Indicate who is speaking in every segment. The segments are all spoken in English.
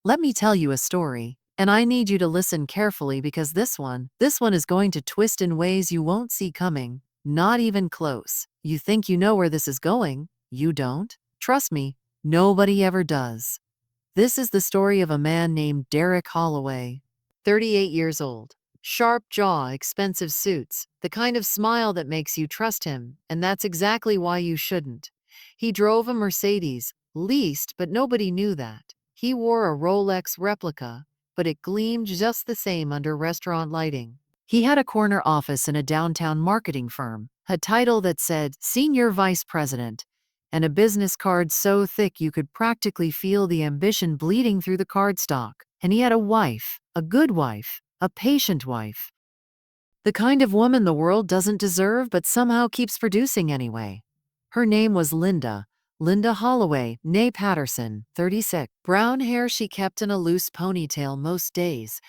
Speaker 1: Let me tell you a story. And I need you to listen carefully because this one is going to twist in ways you won't see coming. Not even close. You think you know where this is going? You don't? Trust me, nobody ever does. This is the story of a man named Derek Holloway, 38 years old. Sharp jaw, expensive suits, the kind of smile that makes you trust him, and that's exactly why you shouldn't. He drove a Mercedes, leased, but nobody knew that. He wore a Rolex replica, but it gleamed just the same under restaurant lighting. He had a corner office in a downtown marketing firm, a title that said Senior Vice President, and a business card so thick you could practically feel the ambition bleeding through the cardstock. And he had a wife, a good wife, a patient wife. The kind of woman the world doesn't deserve but somehow keeps producing anyway. Her name was Linda Holloway, née Patterson, 36. Brown hair she kept in a loose ponytail most days.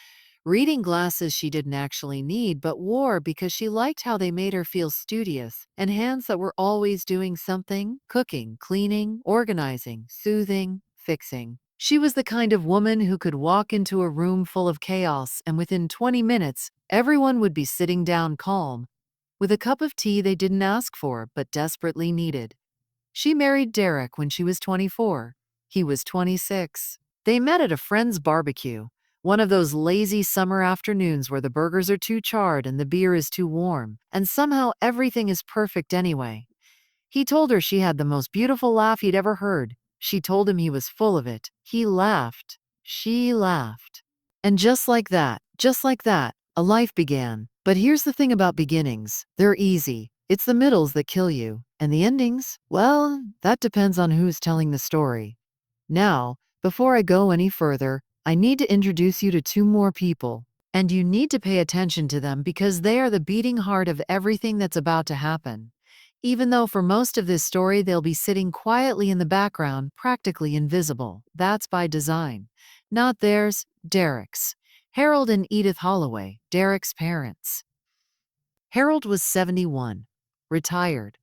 Speaker 1: Reading glasses she didn't actually need but wore because she liked how they made her feel studious, and hands that were always doing something, cooking, cleaning, organizing, soothing, fixing. She was the kind of woman who could walk into a room full of chaos and within 20 minutes, everyone would be sitting down calm, with a cup of tea they didn't ask for but desperately needed. She married Derek when she was 24. He was 26. They met at a friend's barbecue, one of those lazy summer afternoons where the burgers are too charred and the beer is too warm, and somehow everything is perfect anyway. He told her she had the most beautiful laugh he'd ever heard. She told him he was full of it. He laughed. She laughed. And just like that, a life began. But here's the thing about beginnings. They're easy. It's the middles that kill you. And the endings? Well, that depends on who's telling the story. Now, before I go any further, I need to introduce you to two more people. And you need to pay attention to them because they are the beating heart of everything that's about to happen. Even though for most of this story they'll be sitting quietly in the background, practically invisible. That's by design. Not theirs, Derek's. Harold and Edith Holloway, Derek's parents. Harold was 71, retired.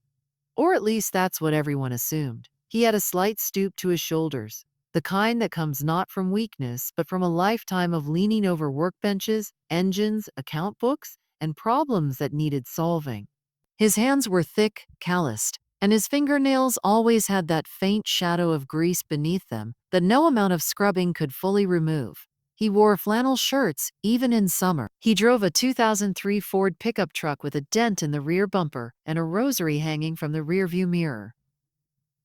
Speaker 1: Or at least that's what everyone assumed. He had a slight stoop to his shoulders, the kind that comes not from weakness, but from a lifetime of leaning over workbenches, engines, account books, and problems that needed solving. His hands were thick, calloused, and his fingernails always had that faint shadow of grease beneath them that no amount of scrubbing could fully remove. He wore flannel shirts, even in summer. He drove a 2003 Ford pickup truck with a dent in the rear bumper and a rosary hanging from the rearview mirror.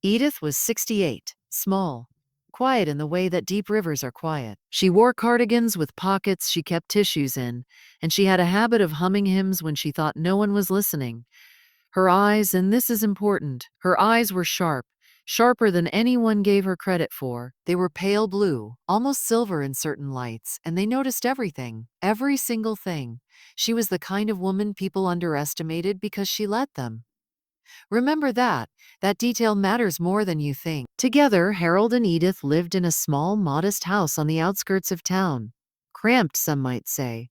Speaker 1: Edith was 68, small, quiet in the way that deep rivers are quiet. She wore cardigans with pockets she kept tissues in, and she had a habit of humming hymns when she thought no one was listening. Her eyes, and this is important, her eyes were sharp, sharper than anyone gave her credit for. They were pale blue, almost silver in certain lights, and they noticed everything, every single thing. She was the kind of woman people underestimated because she let them. Remember that detail matters more than you think. Together, Harold and Edith lived in a small, modest house on the outskirts of town. Cramped, some might say.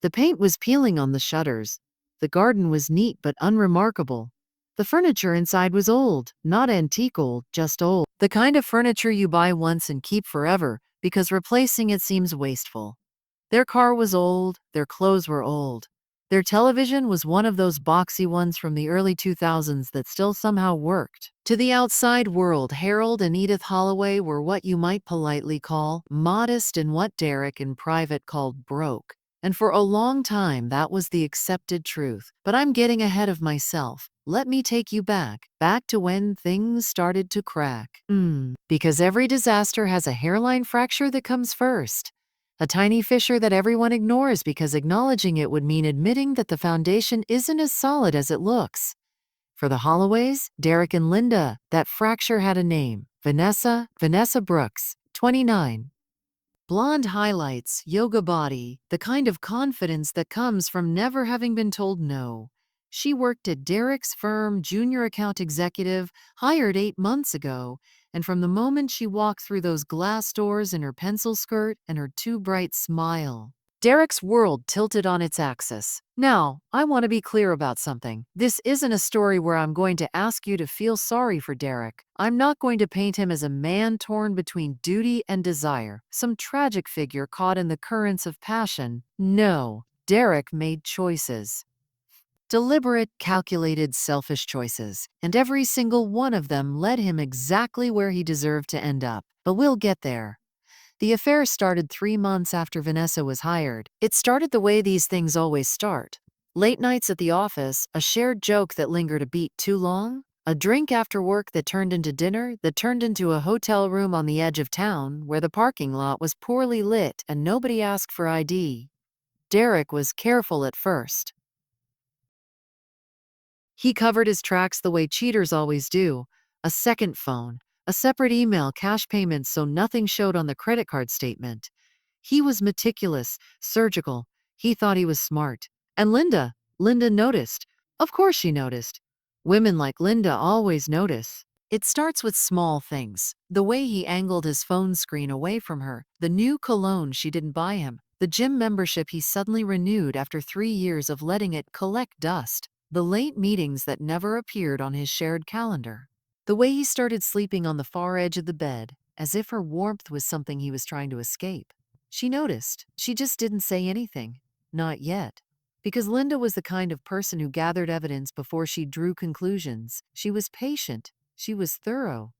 Speaker 1: The paint was peeling on the shutters. The garden was neat but unremarkable. The furniture inside was old, not antique old, just old. The kind of furniture you buy once and keep forever because replacing it seems wasteful. Their car was old, their clothes were old. Their television was one of those boxy ones from the early 2000s that still somehow worked. To the outside world, Harold and Edith Holloway were what you might politely call modest and what Derek in private called broke. And for a long time, that was the accepted truth. But I'm getting ahead of myself. Let me take you back to when things started to crack. Because every disaster has a hairline fracture that comes first. A tiny fissure that everyone ignores because acknowledging it would mean admitting that the foundation isn't as solid as it looks. For the Holloways, Derek and Linda, that fracture had a name. Vanessa Brooks, 29. Blonde highlights, yoga body, the kind of confidence that comes from never having been told no. She worked at Derek's firm, junior account executive, hired 8 months ago, and from the moment she walked through those glass doors in her pencil skirt and her too bright smile, Derek's world tilted on its axis. Now, I want to be clear about something. This isn't a story where I'm going to ask you to feel sorry for Derek. I'm not going to paint him as a man torn between duty and desire, some tragic figure caught in the currents of passion. No, Derek made choices. Deliberate, calculated, selfish choices, and every single one of them led him exactly where he deserved to end up. But we'll get there. The affair started 3 months after Vanessa was hired. It started the way these things always start. Late nights at the office, a shared joke that lingered a beat too long, a drink after work that turned into dinner, that turned into a hotel room on the edge of town where the parking lot was poorly lit and nobody asked for ID. Derek was careful at first. He covered his tracks the way cheaters always do: a second phone, a separate email, cash payments so nothing showed on the credit card statement. He was meticulous, surgical. He thought he was smart. And Linda noticed. Of course she noticed. Women like Linda always notice. It starts with small things. The way he angled his phone screen away from her, the new cologne she didn't buy him, the gym membership he suddenly renewed after 3 years of letting it collect dust, the late meetings that never appeared on his shared calendar, the way he started sleeping on the far edge of the bed, as if her warmth was something he was trying to escape. She noticed. She just didn't say anything. Not yet. Because Linda was the kind of person who gathered evidence before she drew conclusions. She was patient. She was thorough.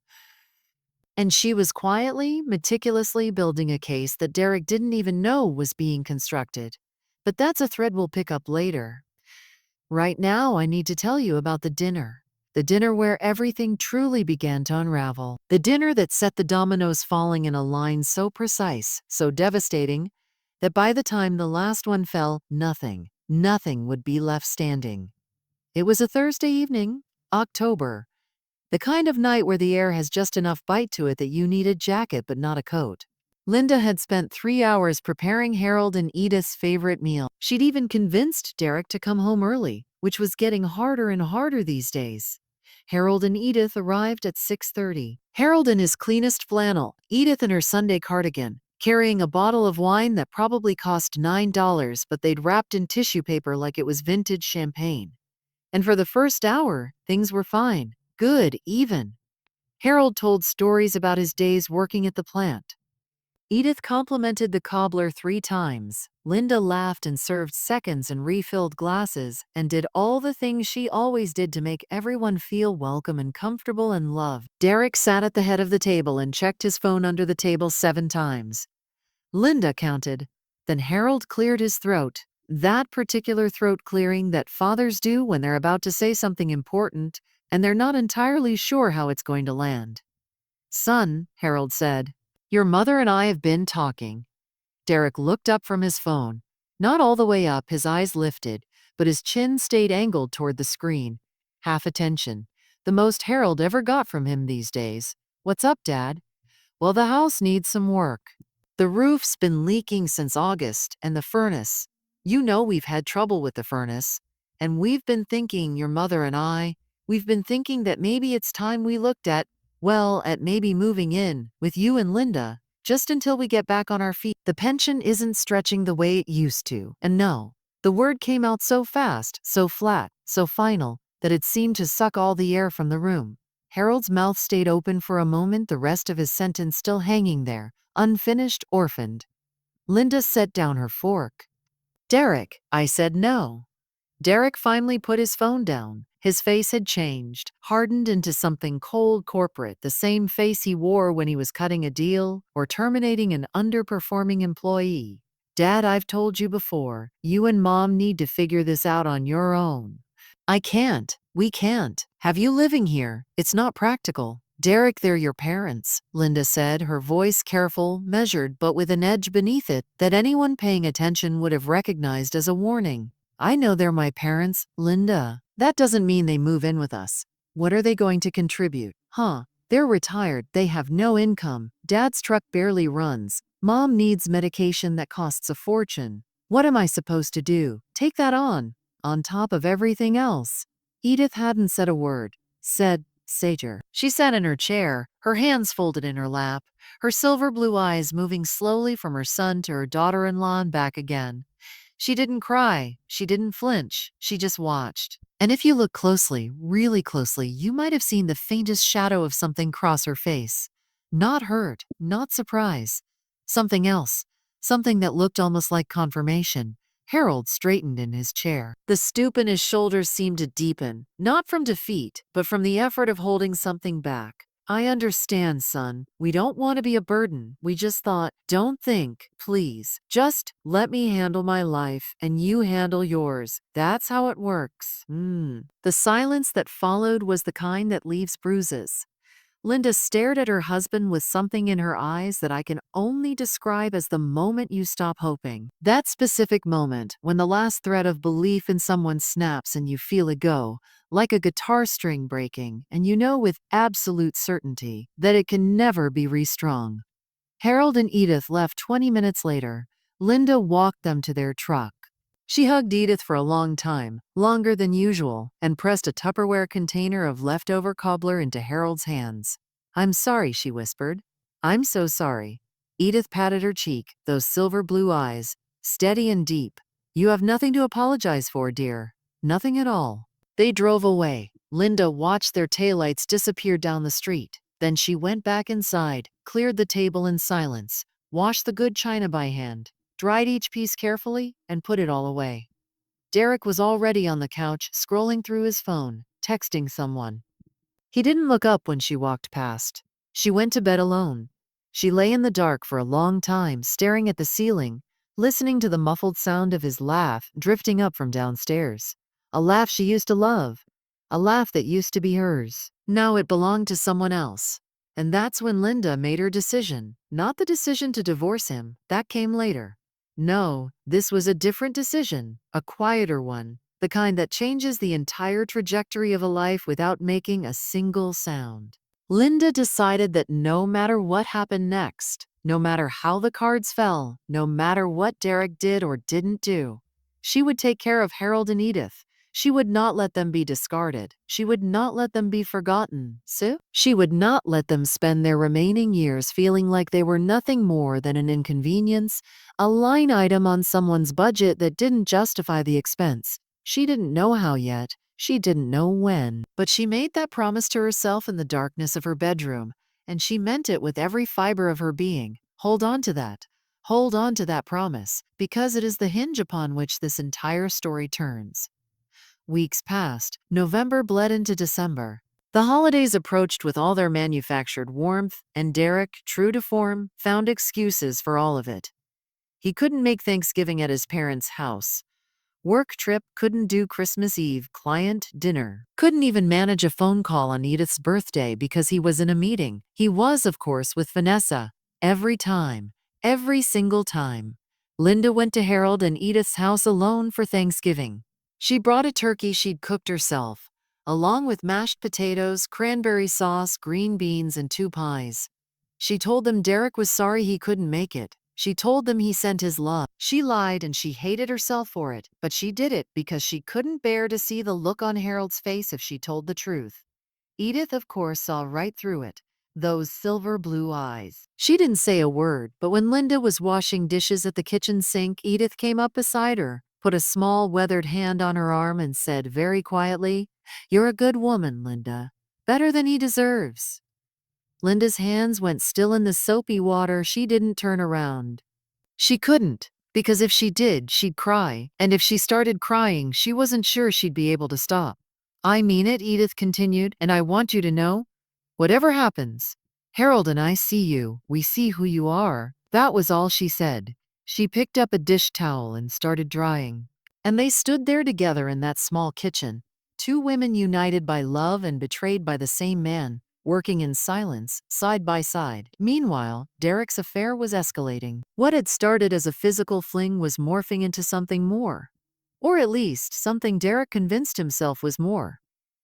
Speaker 1: And she was quietly, meticulously building a case that Derek didn't even know was being constructed. But that's a thread we'll pick up later. Right now, I need to tell you about the dinner. The dinner where everything truly began to unravel. The dinner that set the dominoes falling in a line so precise, so devastating, that by the time the last one fell, nothing would be left standing. It was a Thursday evening, October, the kind of night where the air has just enough bite to it that you need a jacket but not a coat. Linda had spent 3 hours preparing Harold and Edith's favorite meal. She'd even convinced Derek to come home early, which was getting harder and harder these days. Harold and Edith arrived at 6:30. Harold in his cleanest flannel, Edith in her Sunday cardigan, carrying a bottle of wine that probably cost $9, but they'd wrapped in tissue paper like it was vintage champagne. And for the first hour, things were fine, good, even. Harold told stories about his days working at the plant. Edith complimented the cobbler 3 times. Linda laughed and served seconds and refilled glasses and did all the things she always did to make everyone feel welcome and comfortable and loved. Derek sat at the head of the table and checked his phone under the table 7 times. Linda counted. Then Harold cleared his throat. That particular throat clearing that fathers do when they're about to say something important and they're not entirely sure how it's going to land. "Son," Harold said, "your mother and I have been talking." Derek looked up from his phone. Not all the way up, his eyes lifted, but his chin stayed angled toward the screen. Half attention. The most Harold ever got from him these days. "What's up, Dad?" "Well, the house needs some work. The roof's been leaking since August, and the furnace. You know we've had trouble with the furnace. And we've been thinking, your mother and I, we've been thinking that maybe it's time we looked at, well, at maybe moving in, with you and Linda, just until we get back on our feet. The pension isn't stretching the way it used to." And no, the word came out so fast, so flat, so final, that it seemed to suck all the air from the room. Harold's mouth stayed open for a moment, the rest of his sentence still hanging there, unfinished, orphaned. Linda set down her fork. "Derek," I said no. Derek finally put his phone down. His face had changed, hardened into something cold corporate, the same face he wore when he was cutting a deal or terminating an underperforming employee. "Dad, I've told you before, you and Mom need to figure this out on your own." "I can't. We can't. Have you living here. It's not practical." "Derek, they're your parents," Linda said, her voice careful, measured, but with an edge beneath it that anyone paying attention would have recognized as a warning. "I know they're my parents, Linda. That doesn't mean they move in with us. What are they going to contribute? Huh? They're retired, they have no income. Dad's truck barely runs. Mom needs medication that costs a fortune. What am I supposed to do? Take that on top of everything else?" Edith hadn't said a word. Said Sager. She sat in her chair, her hands folded in her lap, her silver blue eyes moving slowly from her son to her daughter-in-law and back again. She didn't cry. She didn't flinch. She just watched. And if you look closely, really closely, you might have seen the faintest shadow of something cross her face. Not hurt, not surprise. Something else. Something that looked almost like confirmation. Harold straightened in his chair. The stoop in his shoulders seemed to deepen, not from defeat, but from the effort of holding something back. I understand, son. We don't want to be a burden. We just thought, don't think, please. Just let me handle my life and you handle yours. That's how it works. The silence that followed was the kind that leaves bruises. Linda stared at her husband with something in her eyes that I can only describe as the moment you stop hoping. That specific moment, when the last thread of belief in someone snaps and you feel it go, like a guitar string breaking, and you know with absolute certainty that it can never be restrung. Harold and Edith left 20 minutes later. Linda walked them to their truck. She hugged Edith for a long time, longer than usual, and pressed a Tupperware container of leftover cobbler into Harold's hands. I'm sorry, she whispered. I'm so sorry. Edith patted her cheek, those silver blue eyes, steady and deep. You have nothing to apologize for, dear. Nothing at all. They drove away. Linda watched their taillights disappear down the street. Then she went back inside, cleared the table in silence, washed the good china by hand, dried each piece carefully, and put it all away. Derek was already on the couch, scrolling through his phone, texting someone. He didn't look up when she walked past. She went to bed alone. She lay in the dark for a long time, staring at the ceiling, listening to the muffled sound of his laugh drifting up from downstairs. A laugh she used to love. A laugh that used to be hers. Now it belonged to someone else. And that's when Linda made her decision. Not the decision to divorce him. That came later. No, this was a different decision, a quieter one, the kind that changes the entire trajectory of a life without making a single sound. Linda decided that no matter what happened next, no matter how the cards fell, no matter what Derek did or didn't do, she would take care of Harold and Edith. She would not let them be discarded. She would not let them be forgotten. So, she would not let them spend their remaining years feeling like they were nothing more than an inconvenience, a line item on someone's budget that didn't justify the expense. She didn't know how yet. She didn't know when. But she made that promise to herself in the darkness of her bedroom, and she meant it with every fiber of her being. Hold on to that. Hold on to that promise, because it is the hinge upon which this entire story turns. Weeks passed. November bled into December. The holidays approached with all their manufactured warmth, and Derek, true to form, found excuses for all of it. He couldn't make Thanksgiving at his parents' house. Work trip, couldn't do Christmas Eve, client dinner. Couldn't even manage a phone call on Edith's birthday because he was in a meeting. He was, of course, with Vanessa. Every time. Every single time. Linda went to Harold and Edith's house alone for Thanksgiving. She brought a turkey she'd cooked herself, along with mashed potatoes, cranberry sauce, green beans, and 2 pies. She told them Derek was sorry he couldn't make it. She told them he sent his love. She lied and she hated herself for it, but she did it because she couldn't bear to see the look on Harold's face if she told the truth. Edith, of course, saw right through it. Those silver blue eyes. She didn't say a word, but when Linda was washing dishes at the kitchen sink, Edith came up beside her, put a small weathered hand on her arm and said very quietly, "You're a good woman, Linda. Better than he deserves." Linda's hands went still in the soapy water. She didn't turn around. She couldn't, because if she did, she'd cry, and if she started crying, she wasn't sure she'd be able to stop. "I mean it," Edith continued, "and I want you to know, whatever happens, Harold and I see you. We see who you are." That was all she said. She picked up a dish towel and started drying. And they stood there together in that small kitchen, 2 women united by love and betrayed by the same man, working in silence, side by side. Meanwhile, Derek's affair was escalating. What had started as a physical fling was morphing into something more. Or at least, something Derek convinced himself was more.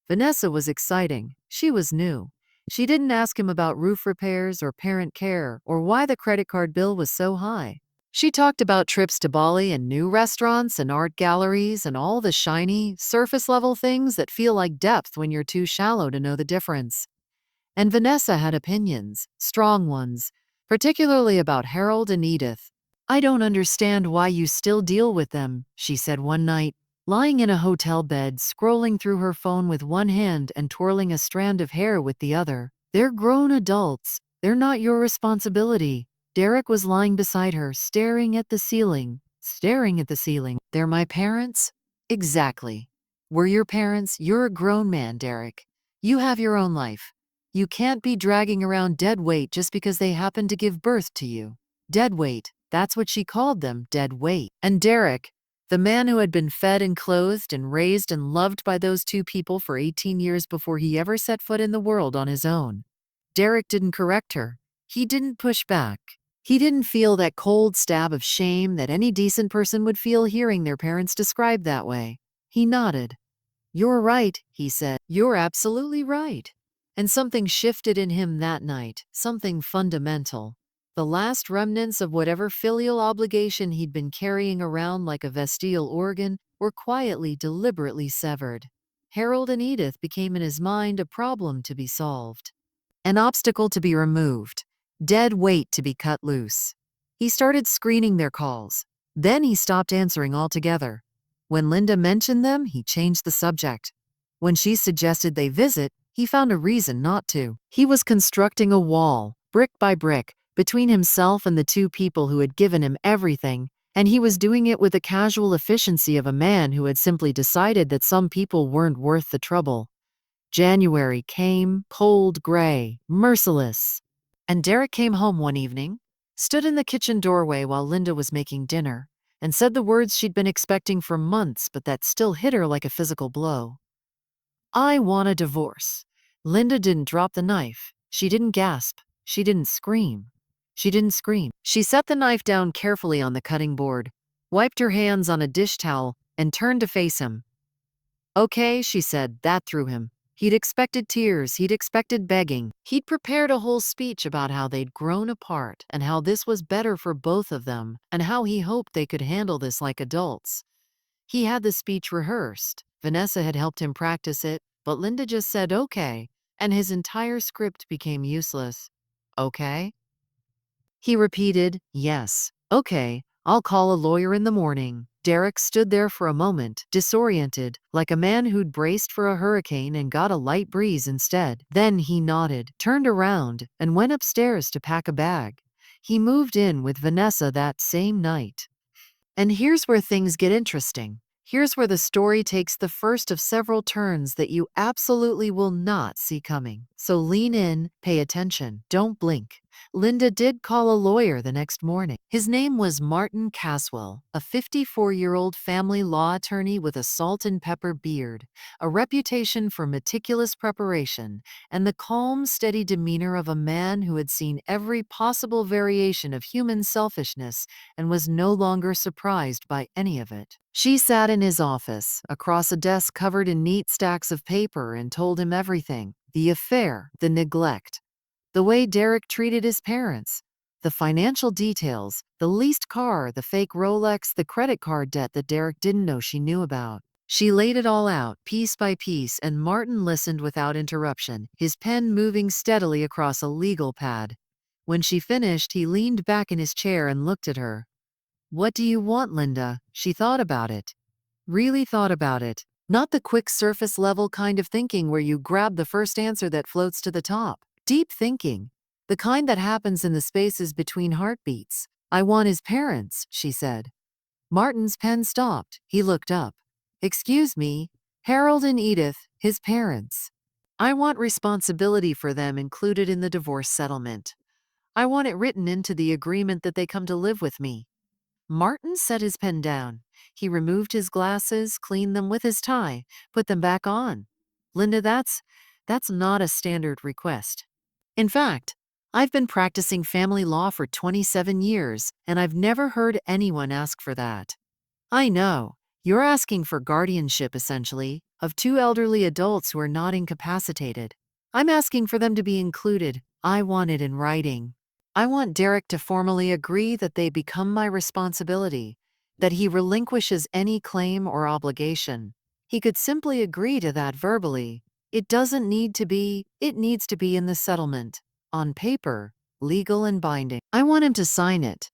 Speaker 1: Vanessa was exciting. She was new. She didn't ask him about roof repairs or parent care or why the credit card bill was so high. She talked about trips to Bali and new restaurants and art galleries and all the shiny, surface level things that feel like depth when you're too shallow to know the difference. And Vanessa had opinions, strong ones, particularly about Harold and Edith. I don't understand why you still deal with them, she said one night, lying in a hotel bed, scrolling through her phone with one hand and twirling a strand of hair with the other. They're grown adults. They're not your responsibility. Derek was lying beside her, staring at the ceiling. Staring at the ceiling. They're my parents? Exactly. We're your parents. You're a grown man, Derek. You have your own life. You can't be dragging around dead weight just because they happen to give birth to you. Dead weight. That's what she called them, dead weight. And Derek, the man who had been fed and clothed and raised and loved by those two people for 18 years before he ever set foot in the world on his own. Derek didn't correct her. He didn't push back. He didn't feel that cold stab of shame that any decent person would feel hearing their parents described that way. He nodded. You're right, he said. You're absolutely right. And something shifted in him that night, something fundamental. The last remnants of whatever filial obligation he'd been carrying around like a vestigial organ were quietly, deliberately severed. Harold and Edith became in his mind a problem to be solved, an obstacle to be removed, dead weight to be cut loose. He started screening their calls. Then he stopped answering altogether. When Linda mentioned them, he changed the subject. When she suggested they visit, he found a reason not to. He was constructing a wall, brick by brick, between himself and the two people who had given him everything, and he was doing it with the casual efficiency of a man who had simply decided that some people weren't worth the trouble. January came, cold gray, merciless. And Derek came home one evening, stood in the kitchen doorway while Linda was making dinner, and said the words she'd been expecting for months but that still hit her like a physical blow. I want a divorce. Linda didn't drop the knife. She didn't gasp. She didn't scream. She didn't scream. She set the knife down carefully on the cutting board, wiped her hands on a dish towel, and turned to face him. Okay, she said, that threw him. He'd expected tears, he'd expected begging. He'd prepared a whole speech about how they'd grown apart and how this was better for both of them and how he hoped they could handle this like adults. He had the speech rehearsed. Vanessa had helped him practice it, but Linda just said okay, and his entire script became useless. Okay? He repeated, yes, okay, I'll call a lawyer in the morning. Derek stood there for a moment, disoriented, like a man who'd braced for a hurricane and got a light breeze instead. Then he nodded, turned around, and went upstairs to pack a bag. He moved in with Vanessa that same night. And here's where things get interesting. Here's where the story takes the first of several turns that you absolutely will not see coming. So lean in, pay attention, don't blink. Linda did call a lawyer the next morning. His name was Martin Caswell, a 54-year-old family law attorney with a salt and pepper beard, a reputation for meticulous preparation, and the calm, steady demeanor of a man who had seen every possible variation of human selfishness and was no longer surprised by any of it. She sat in his office, across a desk covered in neat stacks of paper, and told him everything: the affair, the neglect, the way Derek treated his parents, the financial details, the leased car, the fake Rolex, the credit card debt that Derek didn't know she knew about. She laid it all out, piece by piece, and Martin listened without interruption, his pen moving steadily across a legal pad. When she finished, he leaned back in his chair and looked at her. What do you want, Linda? She thought about it. Really thought about it. Not the quick surface level kind of thinking where you grab the first answer that floats to the top. Deep thinking. The kind that happens in the spaces between heartbeats. I want his parents, she said. Martin's pen stopped. He looked up. Excuse me, Harold and Edith, his parents. I want responsibility for them included in the divorce settlement. I want it written into the agreement that they come to live with me. Martin set his pen down. He removed his glasses, cleaned them with his tie, put them back on. Linda, that's not a standard request. In fact, I've been practicing family law for 27 years, and I've never heard anyone ask for that. I know, you're asking for guardianship, essentially, of two elderly adults who are not incapacitated. I'm asking for them to be included. I want it in writing. I want Derek to formally agree that they become my responsibility, that he relinquishes any claim or obligation. He could simply agree to that verbally. It doesn't need to be, it needs to be in the settlement. On paper, legal and binding. I want him to sign it.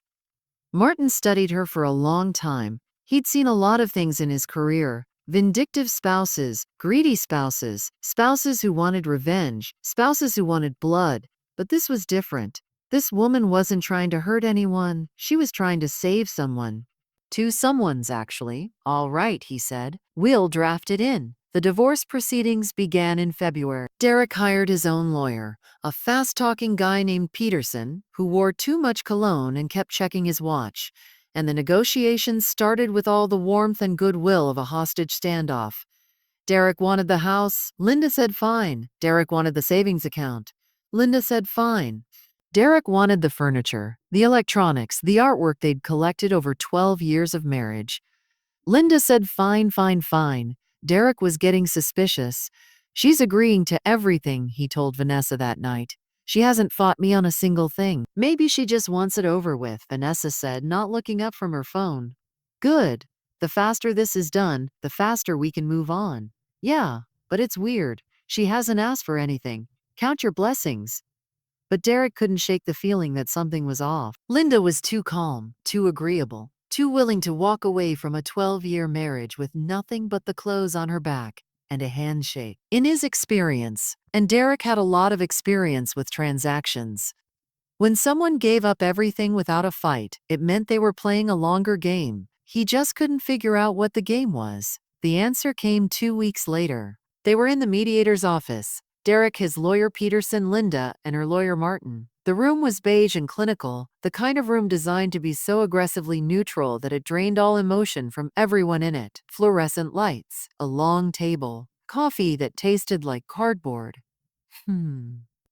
Speaker 1: Martin studied her for a long time. He'd seen a lot of things in his career: vindictive spouses, greedy spouses, spouses who wanted revenge, spouses who wanted blood. But this was different. This woman wasn't trying to hurt anyone, she was trying to save someone. Two someones, actually. All right, he said. We'll draft it in. The divorce proceedings began in February. Derek hired his own lawyer, a fast-talking guy named Peterson, who wore too much cologne and kept checking his watch. And the negotiations started with all the warmth and goodwill of a hostage standoff. Derek wanted the house. Linda said fine. Derek wanted the savings account. Linda said fine. Derek wanted the furniture, the electronics, the artwork they'd collected over 12 years of marriage. Linda said fine, fine, fine. Derek was getting suspicious. She's agreeing to everything, he told Vanessa that night. She hasn't fought me on a single thing. Maybe she just wants it over with, Vanessa said, not looking up from her phone. Good. The faster this is done, the faster we can move on. Yeah, but it's weird. She hasn't asked for anything. Count your blessings. But Derek couldn't shake the feeling that something was off. Linda was too calm, too agreeable, too willing to walk away from a 12-year marriage with nothing but the clothes on her back and a handshake. In his experience, and Derek had a lot of experience with transactions, when someone gave up everything without a fight, it meant they were playing a longer game. He just couldn't figure out what the game was. The answer came 2 weeks later. They were in the mediator's office. Derek, his lawyer Peterson, Linda, and her lawyer Martin. The room was beige and clinical, the kind of room designed to be so aggressively neutral that it drained all emotion from everyone in it. Fluorescent lights, a long table, coffee that tasted like cardboard.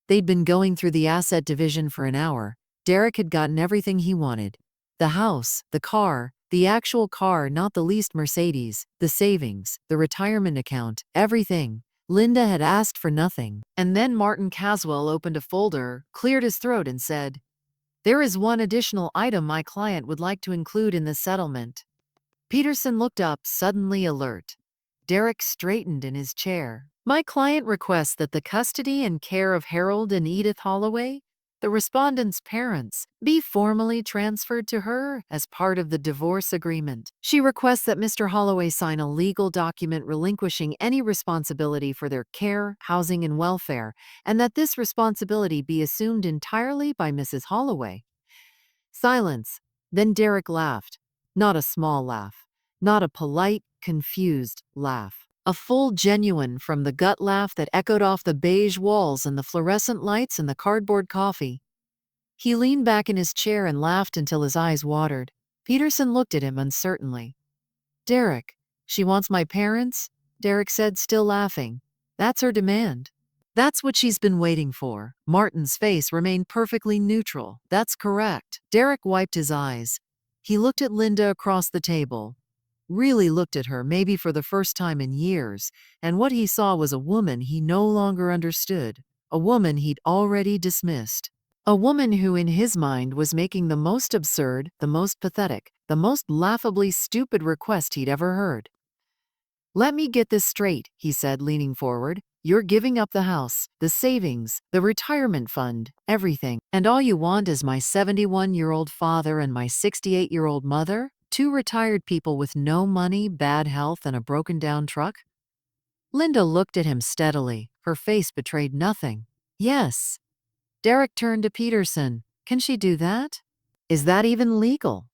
Speaker 1: They'd been going through the asset division for an hour. Derek had gotten everything he wanted. The house, the car, the actual car, not the leased Mercedes, the savings, the retirement account, everything. Linda had asked for nothing. And then Martin Caswell opened a folder, cleared his throat, and said, "There is one additional item my client would like to include in the settlement." Peterson looked up, suddenly alert. Derek straightened in his chair. "My client requests that the custody and care of Harold and Edith Holloway, the respondent's parents, be formally transferred to her as part of the divorce agreement. She requests that Mr. Holloway sign a legal document relinquishing any responsibility for their care, housing, and welfare, and that this responsibility be assumed entirely by Mrs. Holloway." Silence. Then Derek laughed. Not a small laugh. Not a polite, confused laugh. A full, genuine, from the gut laugh that echoed off the beige walls and the fluorescent lights and the cardboard coffee. He leaned back in his chair and laughed until his eyes watered. Peterson looked at him uncertainly. "Derek, she wants my parents?" Derek said, still laughing. "That's her demand. That's what she's been waiting for." Martin's face remained perfectly neutral. "That's correct." Derek wiped his eyes. He looked at Linda across the table. Really looked at her, maybe for the first time in years, and what he saw was a woman he no longer understood, a woman he'd already dismissed. A woman who, in his mind, was making the most absurd, the most pathetic, the most laughably stupid request he'd ever heard. "Let me get this straight," he said, leaning forward. "You're giving up the house, the savings, the retirement fund, everything. And all you want is my 71-year-old father and my 68-year-old mother? Two retired people with no money, bad health, and a broken-down truck?" Linda looked at him steadily. Her face betrayed nothing. "Yes." Derek turned to Peterson. "Can she do that? Is that even legal?"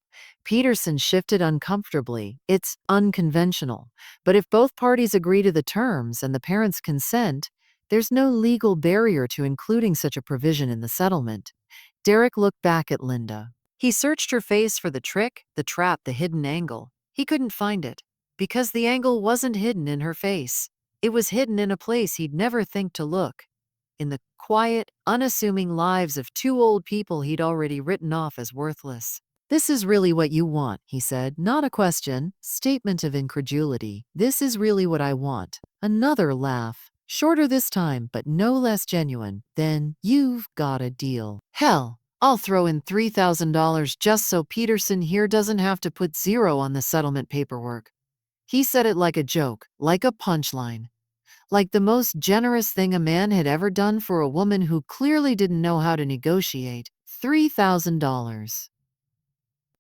Speaker 1: Peterson shifted uncomfortably. "It's unconventional. But if both parties agree to the terms and the parents consent, there's no legal barrier to including such a provision in the settlement." Derek looked back at Linda. He searched her face for the trick, the trap, the hidden angle. He couldn't find it, because the angle wasn't hidden in her face. It was hidden in a place he'd never think to look. In the quiet, unassuming lives of two old people he'd already written off as worthless. "This is really what you want," he said. "Not a question, statement of incredulity. This is really what I want." Another laugh. Shorter this time, but no less genuine. "Then you've got a deal." "Hell, I'll throw in $3,000 just so Peterson here doesn't have to put zero on the settlement paperwork. He said it like a joke, like a punchline, like the most generous thing a man had ever done for a woman who clearly didn't know how to negotiate. $3,000.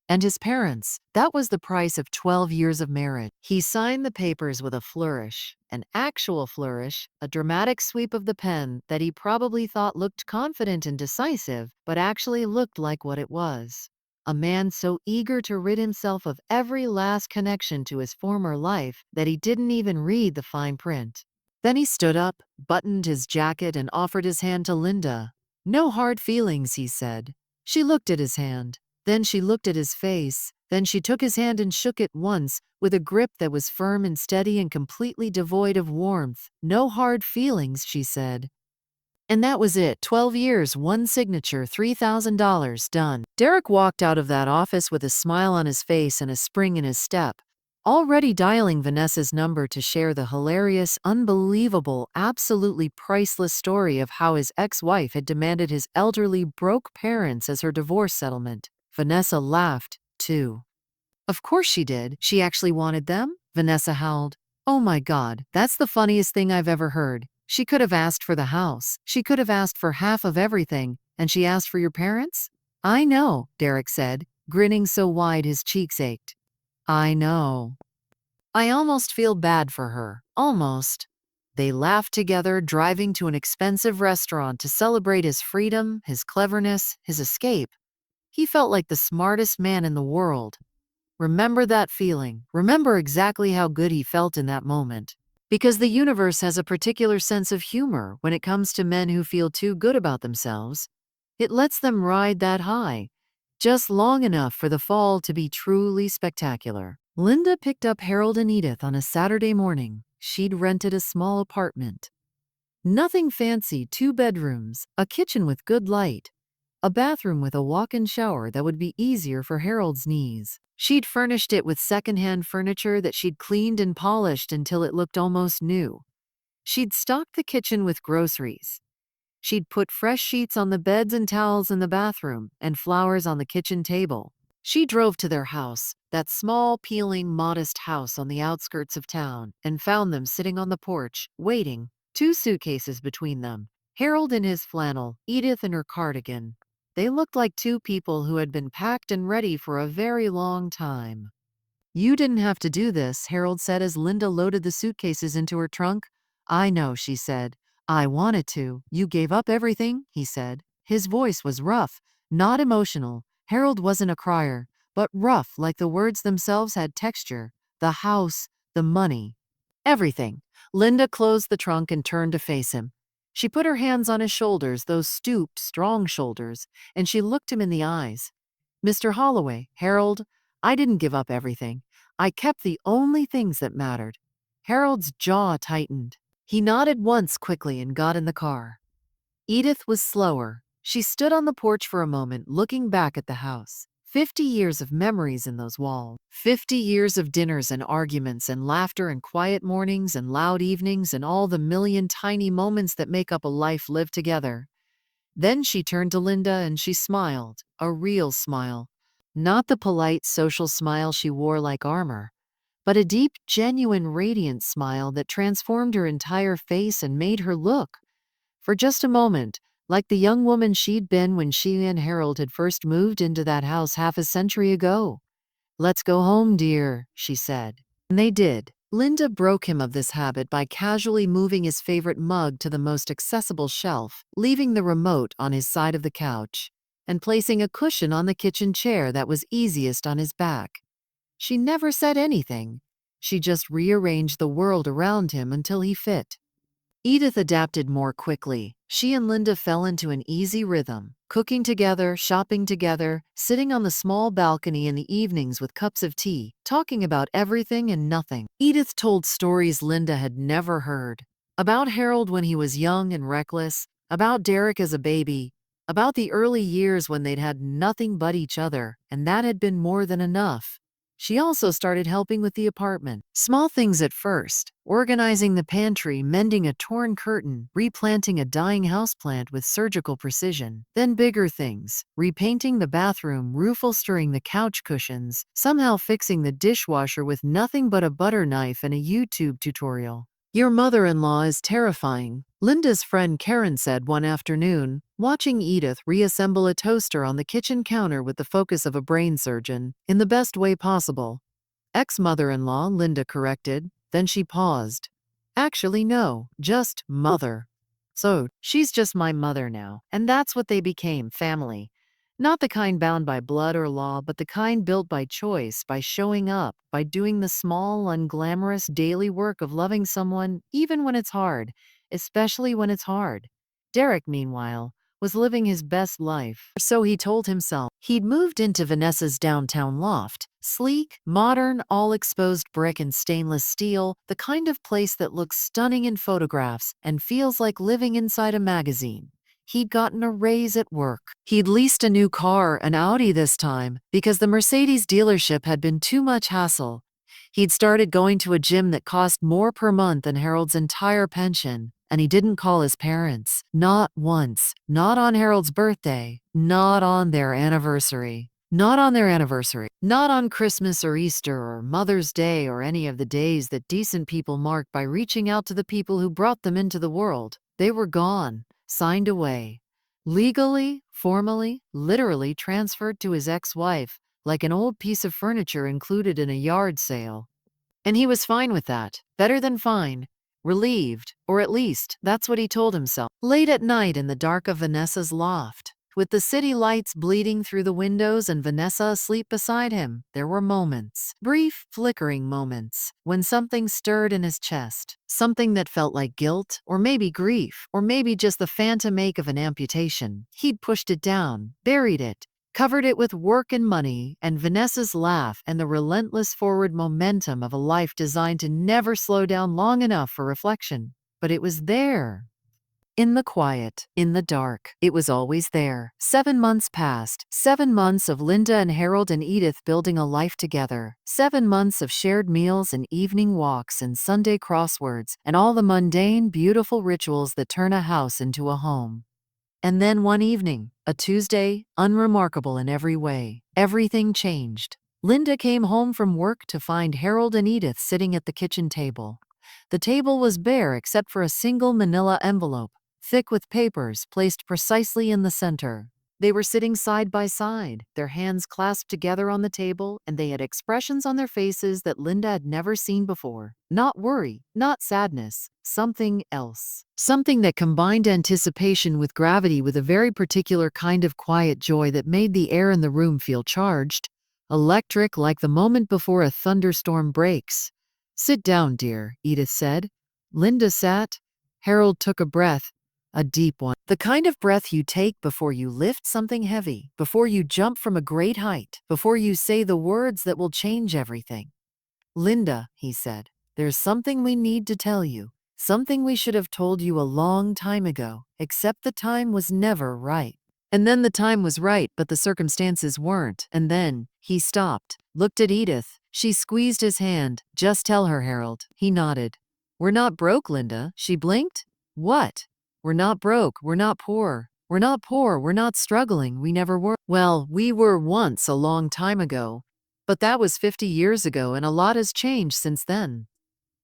Speaker 1: And his parents, that was the price of 12 years of marriage. He signed the papers with a flourish, an actual flourish, a dramatic sweep of the pen that he probably thought looked confident and decisive, but actually looked like what it was. A man so eager to rid himself of every last connection to his former life that he didn't even read the fine print. Then he stood up, buttoned his jacket, and offered his hand to Linda. "No hard feelings," he said. She looked at his hand. Then she looked at his face. Then she took his hand and shook it once, with a grip that was firm and steady and completely devoid of warmth. "No hard feelings," she said. And that was it. 12 years, one signature, $3,000, done. Derek walked out of that office with a smile on his face and a spring in his step, already dialing Vanessa's number to share the hilarious, unbelievable, absolutely priceless story of how his ex-wife had demanded his elderly, broke parents as her divorce settlement. Vanessa laughed, too. "Of course she did. She actually wanted them?" Vanessa howled. "Oh my God, that's the funniest thing I've ever heard. She could have asked for the house. She could have asked for half of everything, and she asked for your parents?" "I know," Derek said, grinning so wide his cheeks ached. "I know. I almost feel bad for her. Almost." They laughed together, driving to an expensive restaurant to celebrate his freedom, his cleverness, his escape. He felt like the smartest man in the world. Remember that feeling. Remember exactly how good he felt in that moment. Because the universe has a particular sense of humor when it comes to men who feel too good about themselves. It lets them ride that high, just long enough for the fall to be truly spectacular. Linda picked up Harold and Edith on a Saturday morning. She'd rented a small apartment. Nothing fancy, 2 bedrooms, a kitchen with good light, a bathroom with a walk-in shower that would be easier for Harold's knees. She'd furnished it with second-hand furniture that she'd cleaned and polished until it looked almost new. She'd stocked the kitchen with groceries. She'd put fresh sheets on the beds and towels in the bathroom and flowers on the kitchen table. She drove to their house, that small, peeling, modest house on the outskirts of town, and found them sitting on the porch, waiting, 2 suitcases between them. Harold in his flannel, Edith in her cardigan. They looked like 2 people who had been packed and ready for a very long time. "You didn't have to do this," Harold said as Linda loaded the suitcases into her trunk. "I know," she said. "I wanted to. You gave up everything," he said. His voice was rough, not emotional. Harold wasn't a crier, but rough, like the words themselves had texture. The house, the money. Everything. Linda closed the trunk and turned to face him. She put her hands on his shoulders, those stooped, strong shoulders, and she looked him in the eyes. "Mr. Holloway, Harold, I didn't give up everything. I kept the only things that mattered." Harold's jaw tightened. He nodded once quickly and got in the car. Edith was slower. She stood on the porch for a moment, looking back at the house. 50 years of memories in those walls. 50 years of dinners and arguments and laughter and quiet mornings and loud evenings and all the million tiny moments that make up a life lived together. Then she turned to Linda and she smiled, a real smile. Not the polite social smile she wore like armor, but a deep, genuine, radiant smile that transformed her entire face and made her look, for just a moment, like the young woman she'd been when she and Harold had first moved into that house half a century ago. "Let's go home, dear," she said. And they did. Linda broke him of this habit by casually moving his favorite mug to the most accessible shelf, leaving the remote on his side of the couch, and placing a cushion on the kitchen chair that was easiest on his back. She never said anything. She just rearranged the world around him until he fit. Edith adapted more quickly. She and Linda fell into an easy rhythm, cooking together, shopping together, sitting on the small balcony in the evenings with cups of tea, talking about everything and nothing. Edith told stories Linda had never heard. About Harold when he was young and reckless, about Derek as a baby, about the early years when they'd had nothing but each other, and that had been more than enough. She also started helping with the apartment. Small things at first, organizing the pantry, mending a torn curtain, replanting a dying houseplant with surgical precision. Then bigger things, repainting the bathroom, reupholstering the couch cushions, somehow fixing the dishwasher with nothing but a butter knife and a YouTube tutorial. Your mother-in-law is terrifying, Linda's friend Karen said one afternoon, watching Edith reassemble a toaster on the kitchen counter with the focus of a brain surgeon, in the best way possible. Ex-mother-in-law, Linda corrected, then she paused. Actually, no, just mother. So, she's just my mother now, and that's what they became, family. Not the kind bound by blood or law, but the kind built by choice, by showing up, by doing the small, unglamorous daily work of loving someone, even when it's hard, especially when it's hard. Derek, meanwhile, was living his best life, or so he told himself. He'd moved into Vanessa's downtown loft, sleek, modern, all exposed brick and stainless steel, the kind of place that looks stunning in photographs and feels like living inside a magazine. He'd gotten a raise at work. He'd leased a new car, an Audi this time, because the Mercedes dealership had been too much hassle. He'd started going to a gym that cost more per month than Harold's entire pension, and he didn't call his parents. Not once. Not on Harold's birthday. Not on their anniversary. Not on their anniversary. Not on Christmas or Easter or Mother's Day or any of the days that decent people mark by reaching out to the people who brought them into the world. They were gone. Signed away. Legally, formally, literally transferred to his ex-wife, like an old piece of furniture included in a yard sale. And he was fine with that. Better than fine. Relieved, or at least, that's what he told himself. Late at night in the dark of Vanessa's loft, with the city lights bleeding through the windows and Vanessa asleep beside him, there were moments, brief, flickering moments, when something stirred in his chest. Something that felt like guilt, or maybe grief, or maybe just the phantom ache of an amputation. He'd pushed it down, buried it, covered it with work and money, and Vanessa's laugh and the relentless forward momentum of a life designed to never slow down long enough for reflection. But it was there. In the quiet, in the dark, it was always there. 7 months passed. 7 months of Linda and Harold and Edith building a life together. 7 months of shared meals and evening walks and Sunday crosswords and all the mundane, beautiful rituals that turn a house into a home. And then one evening, a Tuesday, unremarkable in every way, everything changed. Linda came home from work to find Harold and Edith sitting at the kitchen table. The table was bare except for a single manila envelope, thick with papers placed precisely in the center. They were sitting side by side, their hands clasped together on the table, and they had expressions on their faces that Linda had never seen before. Not worry, not sadness, something else. Something that combined anticipation with gravity with a very particular kind of quiet joy that made the air in the room feel charged, electric like the moment before a thunderstorm breaks. "Sit down, dear," Edith said. Linda sat. Harold took a breath. A deep one. The kind of breath you take before you lift something heavy, before you jump from a great height, before you say the words that will change everything. "Linda," he said, "there's something we need to tell you. Something we should have told you a long time ago, except the time was never right." And then the time was right, but the circumstances weren't. And then he stopped, looked at Edith. She squeezed his hand. "Just tell her, Harold." He nodded. "We're not broke, Linda." She blinked. "What?" "We're not broke, we're not poor. We're not poor, we're not struggling, we never were." "Well, we were once a long time ago. But that was 50 years ago and a lot has changed since then."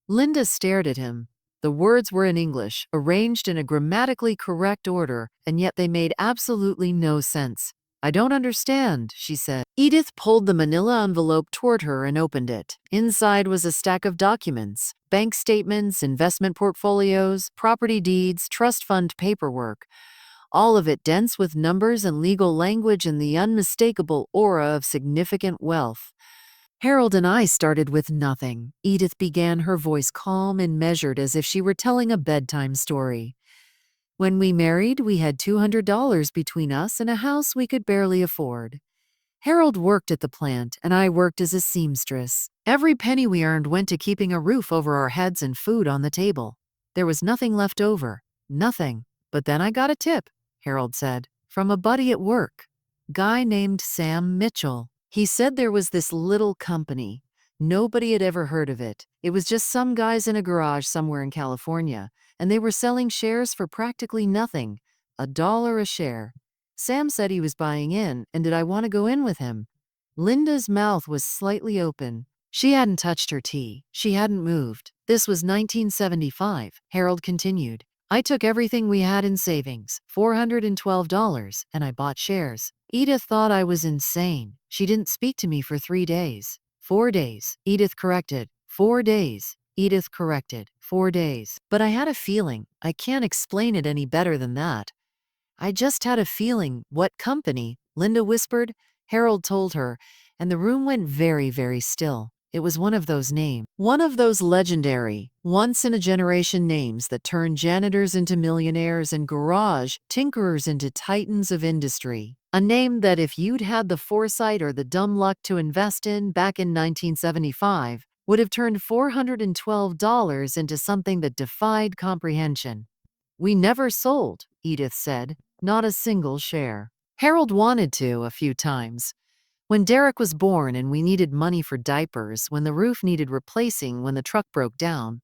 Speaker 1: Linda stared at him. The words were in English, arranged in a grammatically correct order, and yet they made absolutely no sense. "I don't understand," she said. Edith pulled the manila envelope toward her and opened it. Inside was a stack of documents, bank statements, investment portfolios, property deeds, trust fund paperwork. All of it dense with numbers and legal language and the unmistakable aura of significant wealth. "Harold and I started with nothing," Edith began, her voice calm and measured as if she were telling a bedtime story. "When we married, we had $200 between us and a house we could barely afford. Harold worked at the plant, and I worked as a seamstress. Every penny we earned went to keeping a roof over our heads and food on the table. There was nothing left over. Nothing. But then I got a tip," Harold said, "from a buddy at work. Guy named Sam Mitchell. He said there was this little company. Nobody had ever heard of it. It was just some guys in a garage somewhere in California, and they were selling shares for practically nothing, $1 a share. Sam said he was buying in, and did I want to go in with him? Linda's mouth was slightly open. She hadn't touched her tea. She hadn't moved. This was 1975, Harold continued. I took everything we had in savings, $412, and I bought shares. Edith thought I was insane. She didn't speak to me for 3 days. 4 days, Edith corrected. 4 days, Edith corrected. 4 days. But I had a feeling. I can't explain it any better than that. I just had a feeling. What company? Linda whispered. Harold told her, and the room went very, very still. It was one of those names. One of those legendary, once-in-a-generation names that turn janitors into millionaires and garage tinkerers into titans of industry. A name that if you'd had the foresight or the dumb luck to invest in back in 1975, would have turned $412 into something that defied comprehension. We never sold, Edith said, not a single share. Harold wanted to a few times. When Derek was born and we needed money for diapers, when the roof needed replacing, when the truck broke down.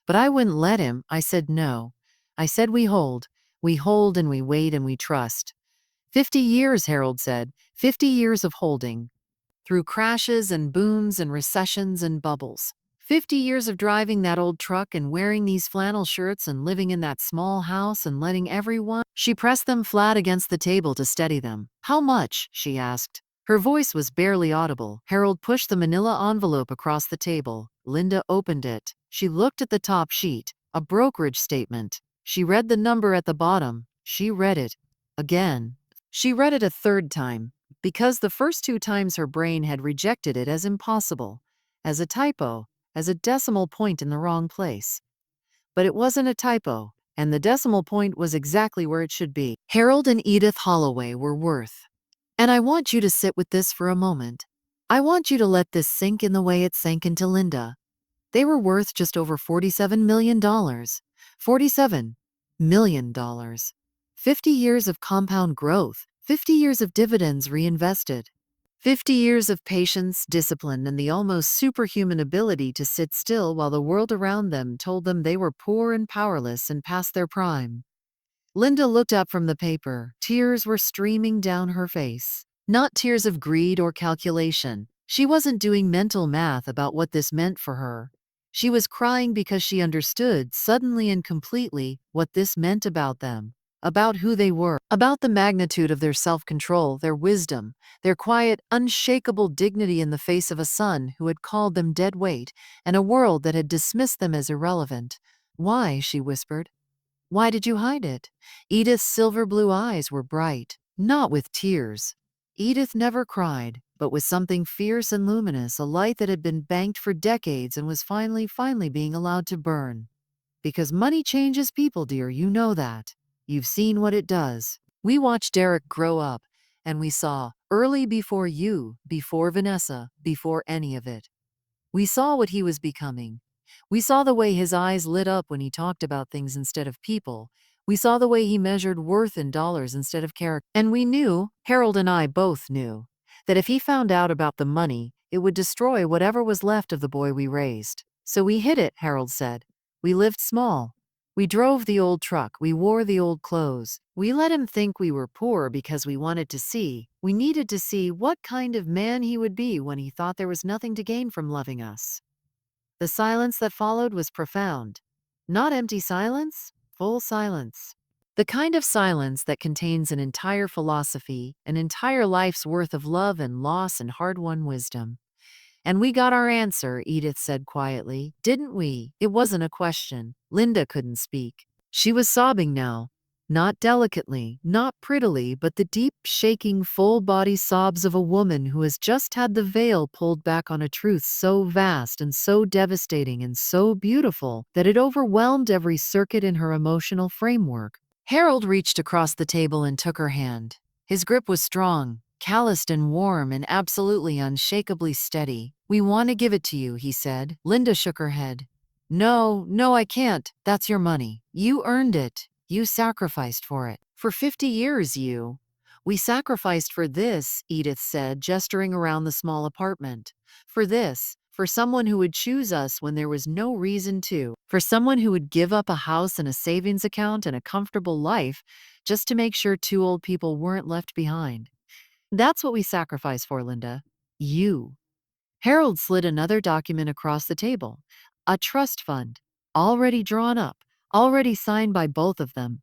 Speaker 1: But I wouldn't let him. I said no. I said we hold and we wait and we trust. 50 years, Harold said, 50 years of holding. Through crashes and booms and recessions and bubbles. 50 years of driving that old truck and wearing these flannel shirts and living in that small house and letting everyone. She pressed them flat against the table to steady them. How much? She asked. Her voice was barely audible. Harold pushed the manila envelope across the table. Linda opened it. She looked at the top sheet, a brokerage statement. She read the number at the bottom. She read it. Again. She read it a third time, because the first 2 times her brain had rejected it as impossible, as a typo, as a decimal point in the wrong place. But it wasn't a typo, and the decimal point was exactly where it should be. Harold and Edith Holloway were worth. And I want you to sit with this for a moment. I want you to let this sink in the way it sank into Linda. They were worth just over $47 million. $47 million. 50 years of compound growth. 50 years of dividends reinvested. 50 years of patience, discipline, and the almost superhuman ability to sit still while the world around them told them they were poor and powerless and past their prime. Linda looked up from the paper. Tears were streaming down her face. Not tears of greed or calculation. She wasn't doing mental math about what this meant for her. She was crying because she understood, suddenly and completely, what this meant about them, about who they were, about the magnitude of their self-control, their wisdom, their quiet, unshakable dignity in the face of a son who had called them dead weight, and a world that had dismissed them as irrelevant. Why? She whispered. Why did you hide it? Edith's silver blue eyes were bright, not with tears. Edith never cried, but with something fierce and luminous, a light that had been banked for decades and was finally being allowed to burn. Because money changes people, dear, you know that. You've seen what it does. We watched Derek grow up, and we saw, early before you, before Vanessa, before any of it. We saw what he was becoming. We saw the way his eyes lit up when he talked about things instead of people. We saw the way he measured worth in dollars instead of character. And we knew, Harold and I both knew, that if he found out about the money, it would destroy whatever was left of the boy we raised. So we hid it, Harold said. We lived small. We drove the old truck. We wore the old clothes. We let him think we were poor because we wanted to see. We needed to see what kind of man he would be when he thought there was nothing to gain from loving us. The silence that followed was profound. Not empty silence, full silence. The kind of silence that contains an entire philosophy, an entire life's worth of love and loss and hard-won wisdom. And we got our answer, Edith said quietly. Didn't we? It wasn't a question. Linda couldn't speak. She was sobbing now. Not delicately, not prettily, but the deep, shaking, full-body sobs of a woman who has just had the veil pulled back on a truth so vast and so devastating and so beautiful that it overwhelmed every circuit in her emotional framework. Harold reached across the table and took her hand. His grip was strong, calloused and warm and absolutely unshakably steady. We want to give it to you, he said. Linda shook her head. No, I can't. That's your money. You earned it. You sacrificed for it. For 50 years, you. We sacrificed for this, Edith said, gesturing around the small apartment. For this, for someone who would choose us when there was no reason to, for someone who would give up a house and a savings account and a comfortable life just to make sure two old people weren't left behind. That's what we sacrificed for, Linda. You. Harold slid another document across the table. A trust fund, already drawn up, already signed by both of them,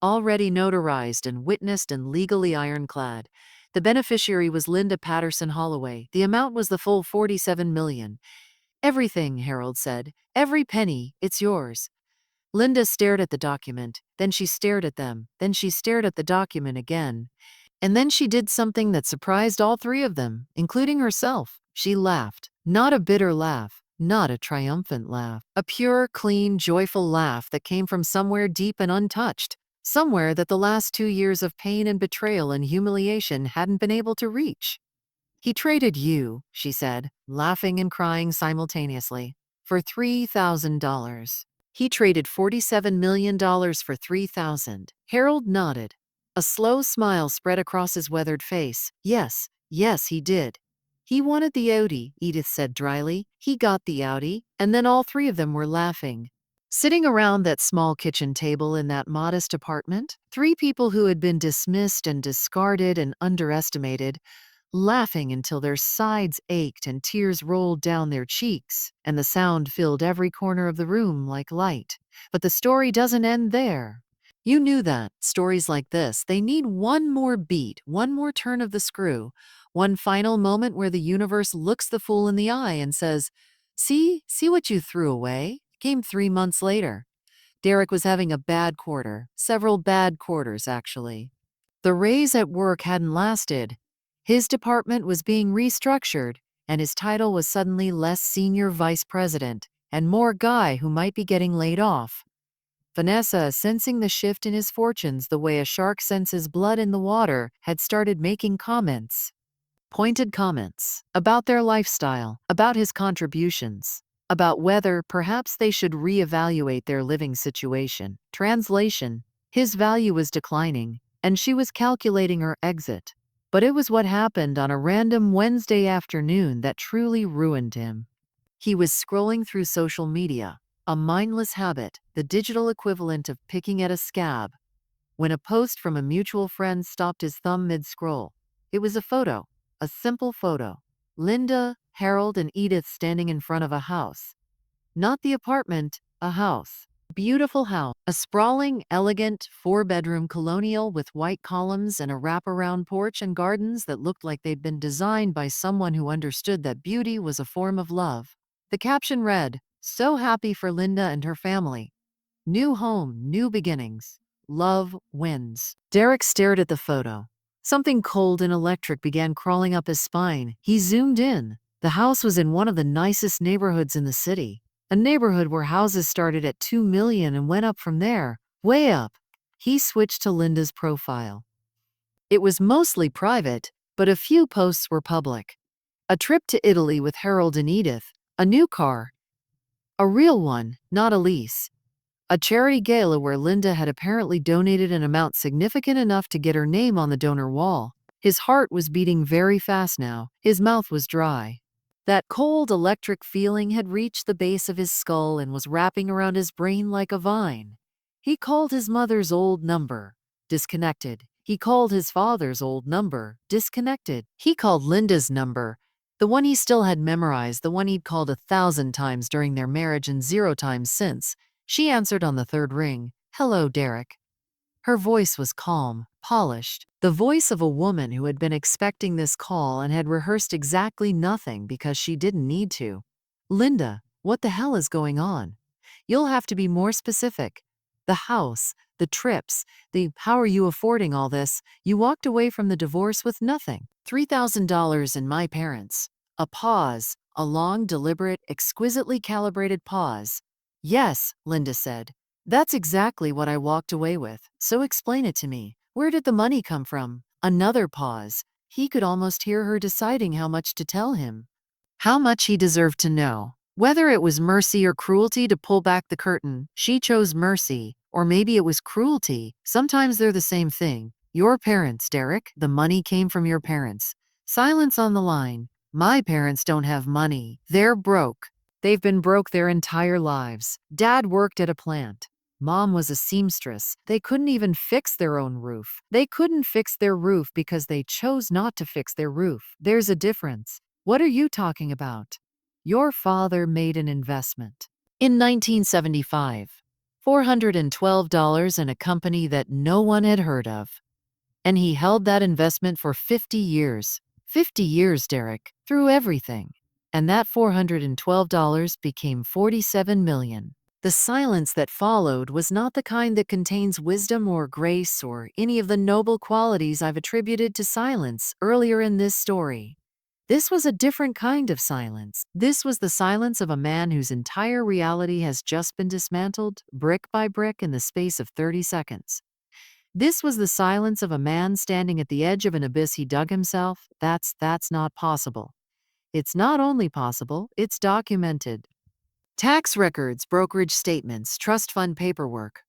Speaker 1: already notarized and witnessed and legally ironclad. The beneficiary was Linda Patterson Holloway. The amount was the full 47 million. Everything, Harold said. Every penny, it's yours. Linda stared at the document, then she stared at them, then she stared at the document again. And then she did something that surprised all three of them, including herself. She laughed. Not a bitter laugh, not a triumphant laugh. A pure, clean, joyful laugh that came from somewhere deep and untouched. Somewhere that the last 2 years of pain and betrayal and humiliation hadn't been able to reach. He traded you, she said, laughing and crying simultaneously, for $3,000. He traded $47 million for 3,000. Harold nodded. A slow smile spread across his weathered face. Yes, yes, he did. He wanted the Audi, Edith said dryly. He got the Audi, and then all three of them were laughing. Sitting around that small kitchen table in that modest apartment, three people who had been dismissed and discarded and underestimated, laughing until their sides ached and tears rolled down their cheeks, and the sound filled every corner of the room like light. But the story doesn't end there. You knew that, stories like this, they need one more beat, one more turn of the screw, one final moment where the universe looks the fool in the eye and says, see what you threw away? Came 3 months later. Derek was having a bad quarter, several bad quarters, actually. The raise at work hadn't lasted. His department was being restructured, and his title was suddenly less senior vice president and more guy who might be getting laid off. Vanessa, sensing the shift in his fortunes the way a shark senses blood in the water, had started making comments. Pointed comments about their lifestyle, about his contributions, about whether perhaps they should reevaluate their living situation. Translation: his value was declining, and she was calculating her exit. But it was what happened on a random Wednesday afternoon that truly ruined him. He was scrolling through social media, a mindless habit, the digital equivalent of picking at a scab, when a post from a mutual friend stopped his thumb mid-scroll. It was a photo, a simple photo. Linda, Harold, and Edith standing in front of a house. Not the apartment, a house. Beautiful house. A sprawling, elegant, 4-bedroom colonial with white columns and a wraparound porch and gardens that looked like they'd been designed by someone who understood that beauty was a form of love. The caption read, "So happy for Linda and her family. New home, new beginnings. Love wins." Derek stared at the photo. Something cold and electric began crawling up his spine. He zoomed in. The house was in one of the nicest neighborhoods in the city. A neighborhood where houses started at $2 million and went up from there, way up. He switched to Linda's profile. It was mostly private, but a few posts were public. A trip to Italy with Harold and Edith, a new car, a real one, not a lease. A charity gala where Linda had apparently donated an amount significant enough to get her name on the donor wall. His heart was beating very fast now. His mouth was dry. That cold electric feeling had reached the base of his skull and was wrapping around his brain like a vine. He called his mother's old number, disconnected. He called his father's old number, disconnected. He called Linda's number, the one he still had memorized, the one he'd called 1,000 times during their marriage and 0 times since. She answered on the third ring. "Hello, Derek." Her voice was calm, polished, the voice of a woman who had been expecting this call and had rehearsed exactly nothing because she didn't need to. "Linda, what the hell is going on? You'll have to be more specific. The house, the trips, how are you affording all this? You walked away from the divorce with nothing. $3,000 and my parents." A pause, a long, deliberate, exquisitely calibrated pause. "Yes," Linda said. "That's exactly what I walked away with. So explain it to me. Where did the money come from?" Another pause. He could almost hear her deciding how much to tell him. How much he deserved to know. Whether it was mercy or cruelty to pull back the curtain, she chose mercy. Or maybe it was cruelty. Sometimes they're the same thing. Your parents, Derek. The money came from your parents. Silence on the line. My parents don't have money. They're broke. They've been broke their entire lives. Dad worked at a plant. Mom was a seamstress. They couldn't even fix their own roof. They couldn't fix their roof because they chose not to fix their roof. There's a difference. What are you talking about? Your father made an investment. In 1975, $412 in a company that no one had heard of. And he held that investment for 50 years. 50 years, Derek, through everything. And that $412 became $47 million. The silence that followed was not the kind that contains wisdom or grace or any of the noble qualities I've attributed to silence earlier in this story. This was a different kind of silence. This was the silence of a man whose entire reality has just been dismantled, brick by brick, in the space of 30 seconds. This was the silence of a man standing at the edge of an abyss he dug himself. That's not possible. It's not only possible, it's documented. Tax records, brokerage statements, trust fund paperwork.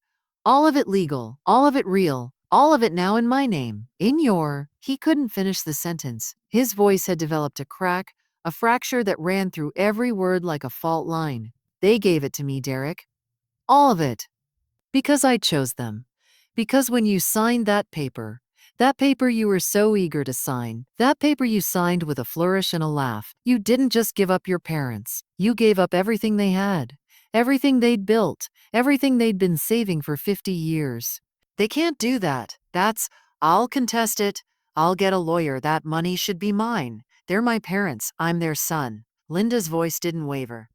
Speaker 1: All of it legal, all of it real, all of it now in my name. In your... He couldn't finish the sentence. His voice had developed a crack, a fracture that ran through every word like a fault line. They gave it to me, Derek. All of it. Because I chose them. Because when you signed that paper you were so eager to sign, that paper you signed with a flourish and a laugh, you didn't just give up your parents. You gave up everything they had, everything they'd built, everything they'd been saving for 50 years. They can't do that. I'll contest it. I'll get a lawyer. That money should be mine. They're my parents. I'm their son. Linda's voice didn't waver.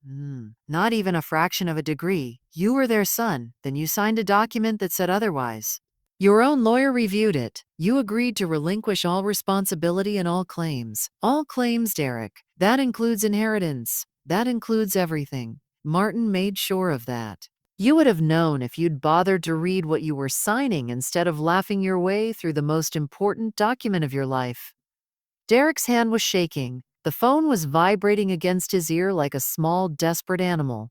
Speaker 1: Not even a fraction of a degree. You were their son. Then you signed a document that said otherwise. Your own lawyer reviewed it. You agreed to relinquish all responsibility and all claims. All claims, Derek. That includes inheritance. That includes everything. Martin made sure of that. You would have known if you'd bothered to read what you were signing instead of laughing your way through the most important document of your life. Derek's hand was shaking. The phone was vibrating against his ear like a small, desperate animal.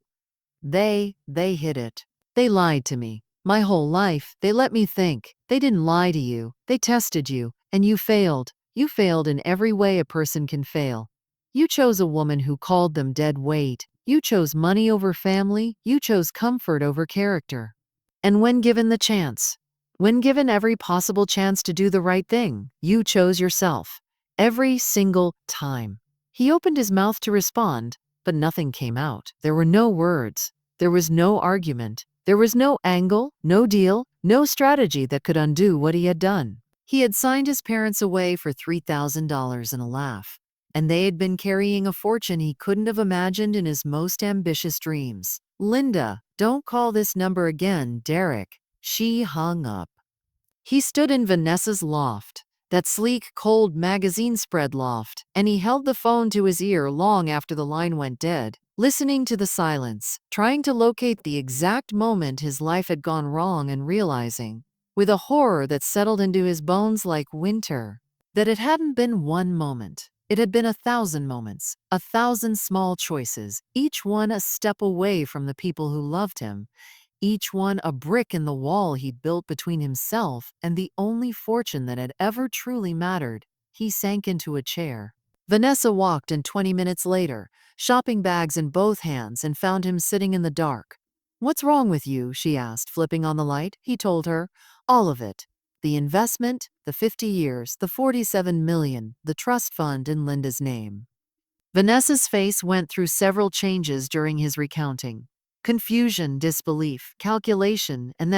Speaker 1: They hid it. They lied to me. My whole life, they let me think. They didn't lie to you. They tested you, and you failed. You failed in every way a person can fail. You chose a woman who called them dead weight. You chose money over family. You chose comfort over character. And when given the chance, when given every possible chance to do the right thing, you chose yourself. Every single time. He opened his mouth to respond, but nothing came out. There were no words. There was no argument. There was no angle, no deal, no strategy that could undo what he had done. He had signed his parents away for $3,000 and a laugh, and they had been carrying a fortune he couldn't have imagined in his most ambitious dreams. Linda, don't call this number again, Derek. She hung up. He stood in Vanessa's loft, that sleek, cold magazine spread loft, and he held the phone to his ear long after the line went dead. Listening to the silence, trying to locate the exact moment his life had gone wrong and realizing, with a horror that settled into his bones like winter, that it hadn't been one moment. It had been 1,000 moments, 1,000 small choices, each one a step away from the people who loved him, each one a brick in the wall he'd built between himself and the only fortune that had ever truly mattered. He sank into a chair. Vanessa walked in 20 minutes later, shopping bags in both hands, and found him sitting in the dark. "What's wrong with you?" she asked, flipping on the light. He told her. All of it. The investment, the 50 years, the $47 million, the trust fund in Linda's name. Vanessa's face went through several changes during his recounting. Confusion, disbelief, calculation, and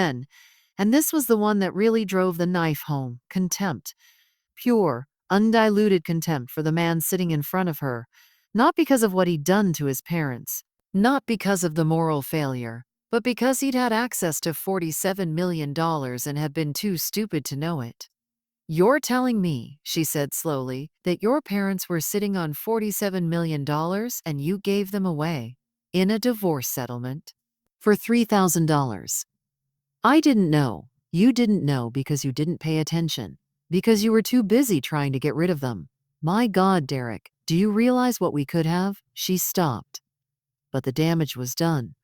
Speaker 1: this was the one that really drove the knife home, contempt. Pure, undiluted contempt for the man sitting in front of her, not because of what he'd done to his parents, not because of the moral failure, but because he'd had access to $47 million and had been too stupid to know it. "You're telling me," she said slowly, "that your parents were sitting on $47 million and you gave them away in a divorce settlement for $3,000. I didn't know. You didn't know because you didn't pay attention. Because you were too busy trying to get rid of them. My God, Derek, do you realize what we could have?" She stopped. But the damage was done.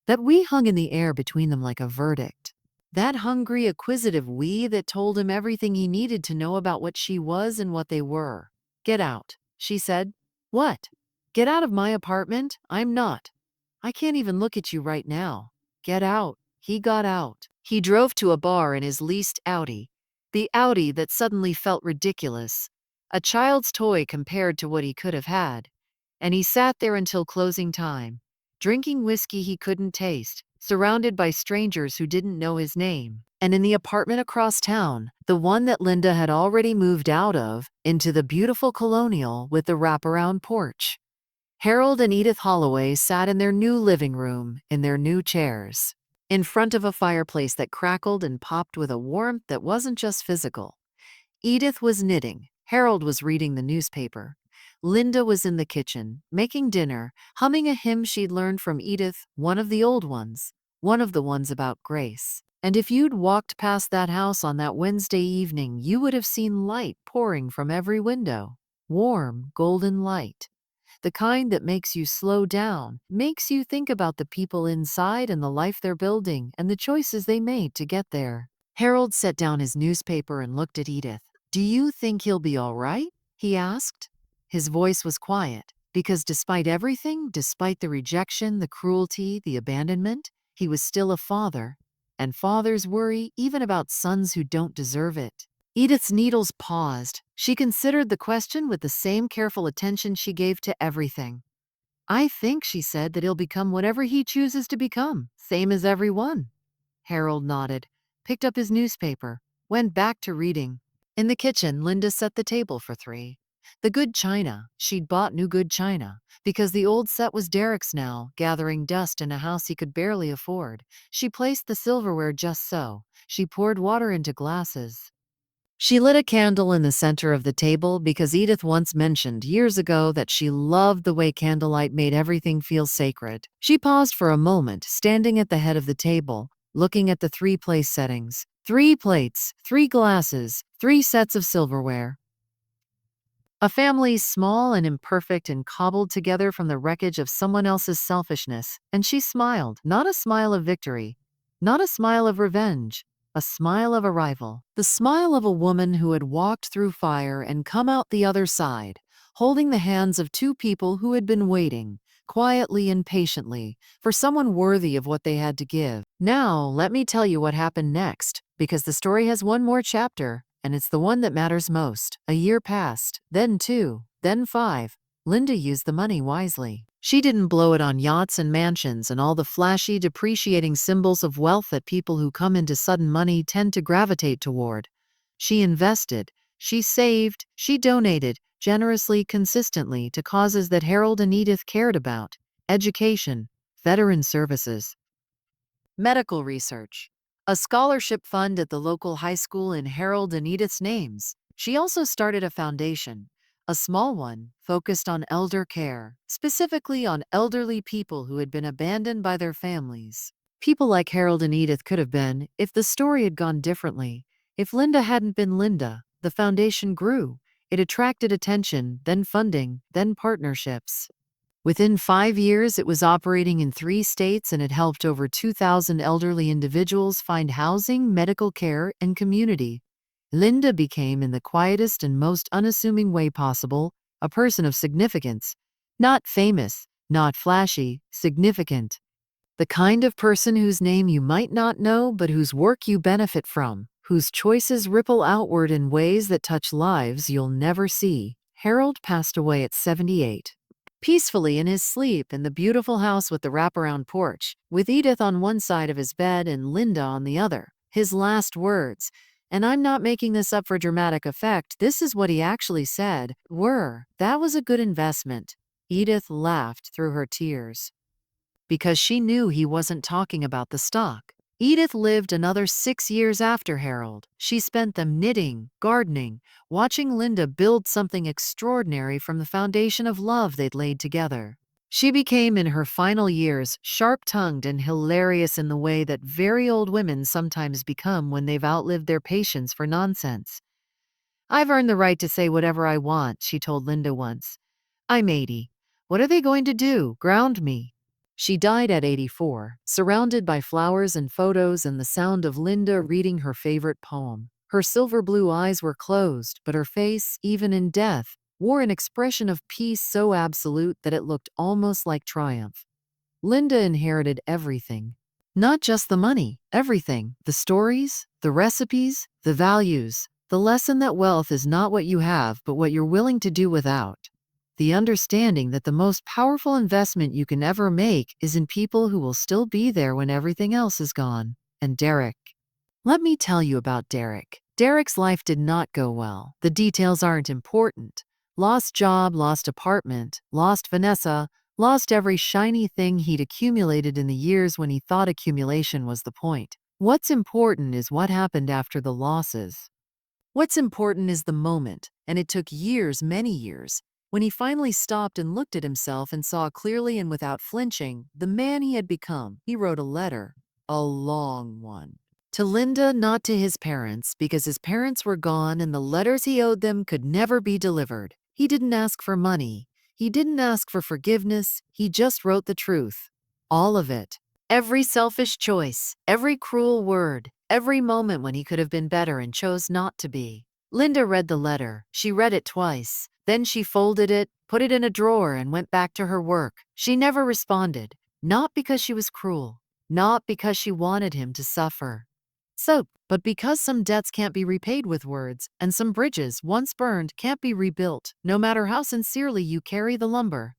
Speaker 1: That we hung in the air between them like a verdict. That hungry, acquisitive we that told him everything he needed to know about what she was and what they were. Get out, she said. What? Get out of my apartment? I'm not. I can't even look at you right now. Get out. He got out. He drove to a bar in his leased Audi. The Audi that suddenly felt ridiculous. A child's toy compared to what he could have had. And he sat there until closing time, drinking whiskey he couldn't taste, surrounded by strangers who didn't know his name. And in the apartment across town, the one that Linda had already moved out of, into the beautiful colonial with the wraparound porch. Harold and Edith Holloway sat in their new living room, in their new chairs, in front of a fireplace that crackled and popped with a warmth that wasn't just physical. Edith was knitting. Harold was reading the newspaper. Linda was in the kitchen, making dinner, humming a hymn she'd learned from Edith, one of the old ones, one of the ones about grace. And if you'd walked past that house on that Wednesday evening, you would have seen light pouring from every window. Warm, golden light. The kind that makes you slow down, makes you think about the people inside and the life they're building and the choices they made to get there. Harold set down his newspaper and looked at Edith. Do you think he'll be all right? He asked. His voice was quiet, because despite everything, despite the rejection, the cruelty, the abandonment, he was still a father. And fathers worry even about sons who don't deserve it. Edith's needles paused. She considered the question with the same careful attention she gave to everything. I think, she said, that he'll become whatever he chooses to become, same as everyone. Harold nodded, picked up his newspaper, went back to reading. In the kitchen, Linda set the table for three. The good china, she'd bought new good china, because the old set was Derek's now, gathering dust in a house he could barely afford. She placed the silverware just so. She poured water into glasses. She lit a candle in the center of the table because Edith once mentioned years ago that she loved the way candlelight made everything feel sacred. She paused for a moment, standing at the head of the table, looking at the three place settings. 3 plates, 3 glasses, 3 sets of silverware. A family small and imperfect and cobbled together from the wreckage of someone else's selfishness, and she smiled, not a smile of victory, not a smile of revenge, a smile of arrival, the smile of a woman who had walked through fire and come out the other side, holding the hands of 2 people who had been waiting, quietly and patiently, for someone worthy of what they had to give. Now, let me tell you what happened next, because the story has one more chapter, and it's the one that matters most. A year passed, then 2, then 5. Linda used the money wisely. She didn't blow it on yachts and mansions and all the flashy, depreciating symbols of wealth that people who come into sudden money tend to gravitate toward. She invested, she saved, she donated, generously, consistently, to causes that Harold and Edith cared about: education, veteran services, medical research, a scholarship fund at the local high school in Harold and Edith's names. She also started a foundation, a small one, focused on elder care, specifically on elderly people who had been abandoned by their families. People like Harold and Edith could have been, if the story had gone differently. If Linda hadn't been Linda, the foundation grew. It attracted attention, then funding, then partnerships. Within 5 years, it was operating in 3 states and it helped over 2,000 elderly individuals find housing, medical care, and community. Linda became, in the quietest and most unassuming way possible, a person of significance. Not famous, not flashy, significant. The kind of person whose name you might not know, but whose work you benefit from, whose choices ripple outward in ways that touch lives you'll never see. Harold passed away at 78. Peacefully in his sleep in the beautiful house with the wraparound porch, with Edith on one side of his bed and Linda on the other. His last words, and I'm not making this up for dramatic effect, this is what he actually said, were, "That was a good investment." Edith laughed through her tears, because she knew he wasn't talking about the stock. Edith lived another 6 years after Harold. She spent them knitting, gardening, watching Linda build something extraordinary from the foundation of love they'd laid together. She became, in her final years, sharp-tongued and hilarious in the way that very old women sometimes become when they've outlived their patience for nonsense. "I've earned the right to say whatever I want," she told Linda once. "I'm 80. What are they going to do? Ground me?" She died at 84, surrounded by flowers and photos and the sound of Linda reading her favorite poem. Her silver blue eyes were closed, but her face, even in death, wore an expression of peace so absolute that it looked almost like triumph. Linda inherited everything. Not just the money, everything. The stories, the recipes, the values, the lesson that wealth is not what you have, but what you're willing to do without. The understanding that the most powerful investment you can ever make is in people who will still be there when everything else is gone. And Derek. Let me tell you about Derek. Derek's life did not go well. The details aren't important. Lost job, lost apartment, lost Vanessa, lost every shiny thing he'd accumulated in the years when he thought accumulation was the point. What's important is what happened after the losses. What's important is the moment, and it took years, many years, when he finally stopped and looked at himself and saw clearly and without flinching the man he had become. He wrote a letter, a long one, to Linda, not to his parents, because his parents were gone and the letters he owed them could never be delivered. He didn't ask for money. He didn't ask for forgiveness. He just wrote the truth. All of it. Every selfish choice, every cruel word, every moment when he could have been better and chose not to be. Linda read the letter. She read it twice. Then she folded it, put it in a drawer, and went back to her work. She never responded. Not because she was cruel. Not because she wanted him to suffer. But because some debts can't be repaid with words, and some bridges, once burned, can't be rebuilt, no matter how sincerely you carry the lumber.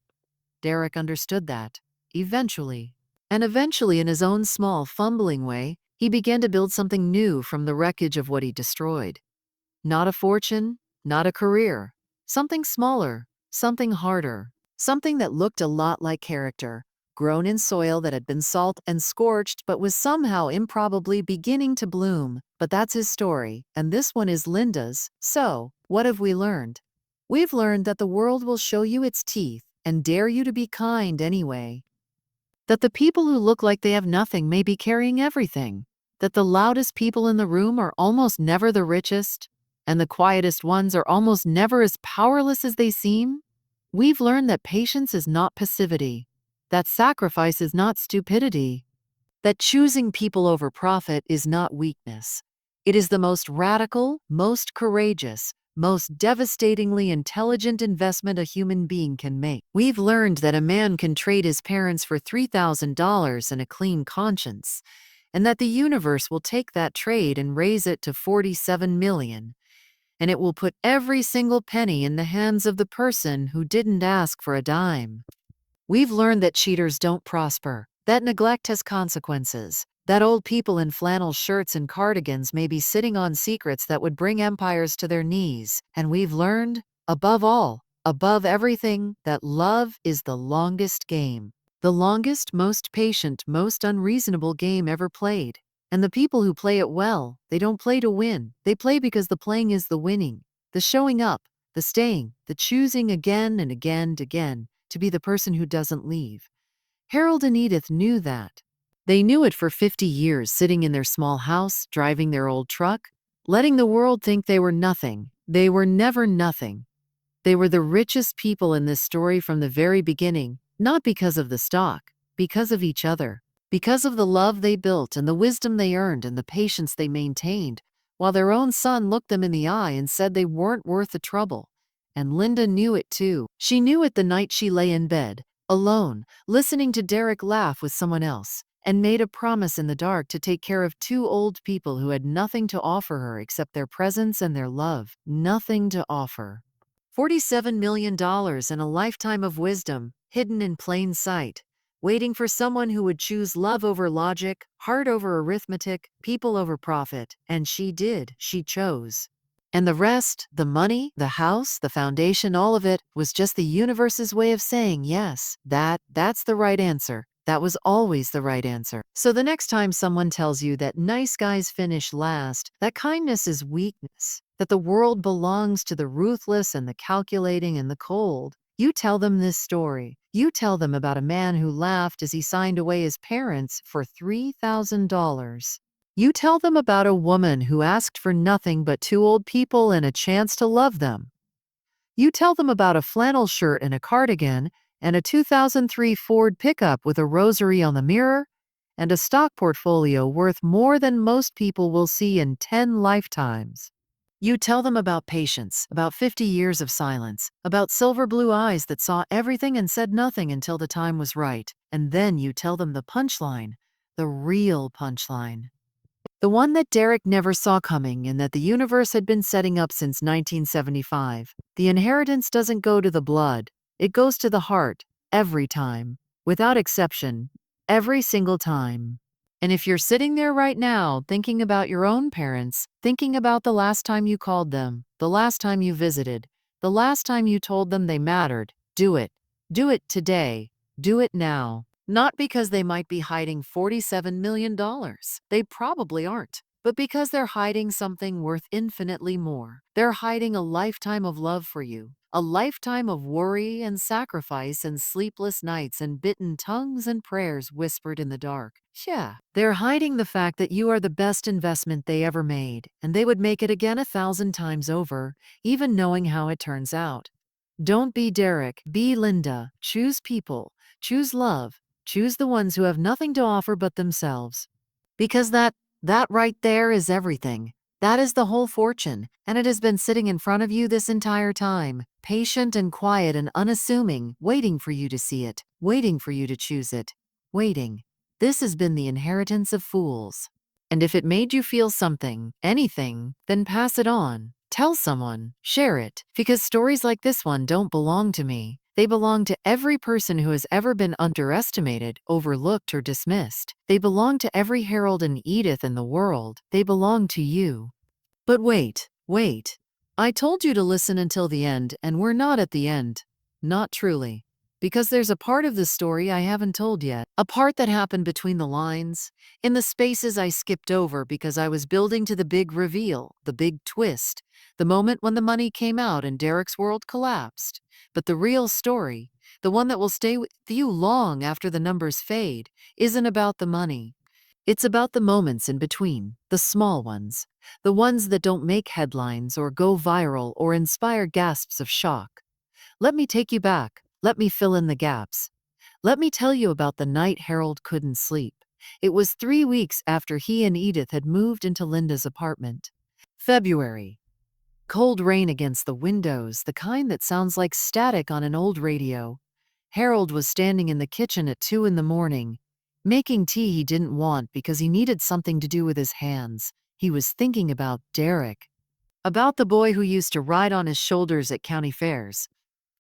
Speaker 1: Derek understood that. Eventually. And eventually, in his own small, fumbling way, he began to build something new from the wreckage of what he destroyed. Not a fortune, not a career. Something smaller, something harder, something that looked a lot like character, grown in soil that had been salt and scorched but was somehow improbably beginning to bloom. But that's his story, and this one is Linda's. So, what have we learned? We've learned that the world will show you its teeth and dare you to be kind anyway. That the people who look like they have nothing may be carrying everything. That the loudest people in the room are almost never the richest, and the quietest ones are almost never as powerless as they seem. We've learned that patience is not passivity, that sacrifice is not stupidity, that choosing people over profit is not weakness. It is the most radical, most courageous, most devastatingly intelligent investment a human being can make. We've learned that a man can trade his parents for $3,000 and a clean conscience, and that the universe will take that trade and raise it to 47 million, and it will put every single penny in the hands of the person who didn't ask for a dime. We've learned that cheaters don't prosper, that neglect has consequences, that old people in flannel shirts and cardigans may be sitting on secrets that would bring empires to their knees. And we've learned, above all, above everything, that love is the longest game. The longest, most patient, most unreasonable game ever played. And the people who play it well, they don't play to win. They play because the playing is the winning, the showing up, the staying, the choosing again and again and again to be the person who doesn't leave. Harold and Edith knew that. They knew it for 50 years, sitting in their small house, driving their old truck, letting the world think they were nothing. They were never nothing. They were the richest people in this story from the very beginning, not because of the stock, because of each other, because of the love they built and the wisdom they earned and the patience they maintained, while their own son looked them in the eye and said they weren't worth the trouble. And Linda knew it too. She knew it the night she lay in bed, alone, listening to Derek laugh with someone else, and made a promise in the dark to take care of two old people who had nothing to offer her except their presence and their love. Nothing to offer. $47 million and a lifetime of wisdom, hidden in plain sight, waiting for someone who would choose love over logic, heart over arithmetic, people over profit. And she did. She chose. And the rest, the money, the house, the foundation, all of it, was just the universe's way of saying, yes, that's the right answer. That was always the right answer. So the next time someone tells you that nice guys finish last, that kindness is weakness, that the world belongs to the ruthless and the calculating and the cold, you tell them this story. You tell them about a man who laughed as he signed away his parents for $3,000. You tell them about a woman who asked for nothing but two old people and a chance to love them. You tell them about a flannel shirt and a cardigan and a 2003 Ford pickup with a rosary on the mirror, and a stock portfolio worth more than most people will see in 10 lifetimes. You tell them about patience, about 50 years of silence, about silver blue eyes that saw everything and said nothing until the time was right, and then you tell them the punchline, the real punchline. The one that Derek never saw coming and that the universe had been setting up since 1975. The inheritance doesn't go to the blood, it goes to the heart, every time, without exception, every single time. And if you're sitting there right now thinking about your own parents, thinking about the last time you called them, the last time you visited, the last time you told them they mattered, do it. Do it today. Do it now. Not because they might be hiding $47 million. They probably aren't. But because they're hiding something worth infinitely more. They're hiding a lifetime of love for you. A lifetime of worry and sacrifice and sleepless nights and bitten tongues and prayers whispered in the dark. Yeah, they're hiding the fact that you are the best investment they ever made, and they would make it again 1,000 times over, even knowing how it turns out. Don't be Derek, be Linda. Choose people, choose love, choose the ones who have nothing to offer but themselves. Because that right there is everything. That is the whole fortune, and it has been sitting in front of you this entire time, patient and quiet and unassuming, waiting for you to see it, waiting for you to choose it, waiting. This has been the inheritance of fools. And if it made you feel something, anything, then pass it on. Tell someone, share it, because stories like this one don't belong to me. They belong to every person who has ever been underestimated, overlooked, or dismissed. They belong to every Harold and Edith in the world. They belong to you. But wait. I told you to listen until the end, and we're not at the end. Not truly. Because there's a part of the story I haven't told yet. A part that happened between the lines, in the spaces I skipped over because I was building to the big reveal, the big twist, the moment when the money came out and Derek's world collapsed. But the real story, the one that will stay with you long after the numbers fade, isn't about the money. It's about the moments in between, the small ones, the ones that don't make headlines or go viral or inspire gasps of shock. Let me take you back. Let me fill in the gaps. Let me tell you about the night Harold couldn't sleep. It was 3 weeks after he and Edith had moved into Linda's apartment. February. Cold rain against the windows, the kind that sounds like static on an old radio. Harold was standing in the kitchen at 2 in the morning, making tea he didn't want because he needed something to do with his hands. He was thinking about Derek. About the boy who used to ride on his shoulders at county fairs.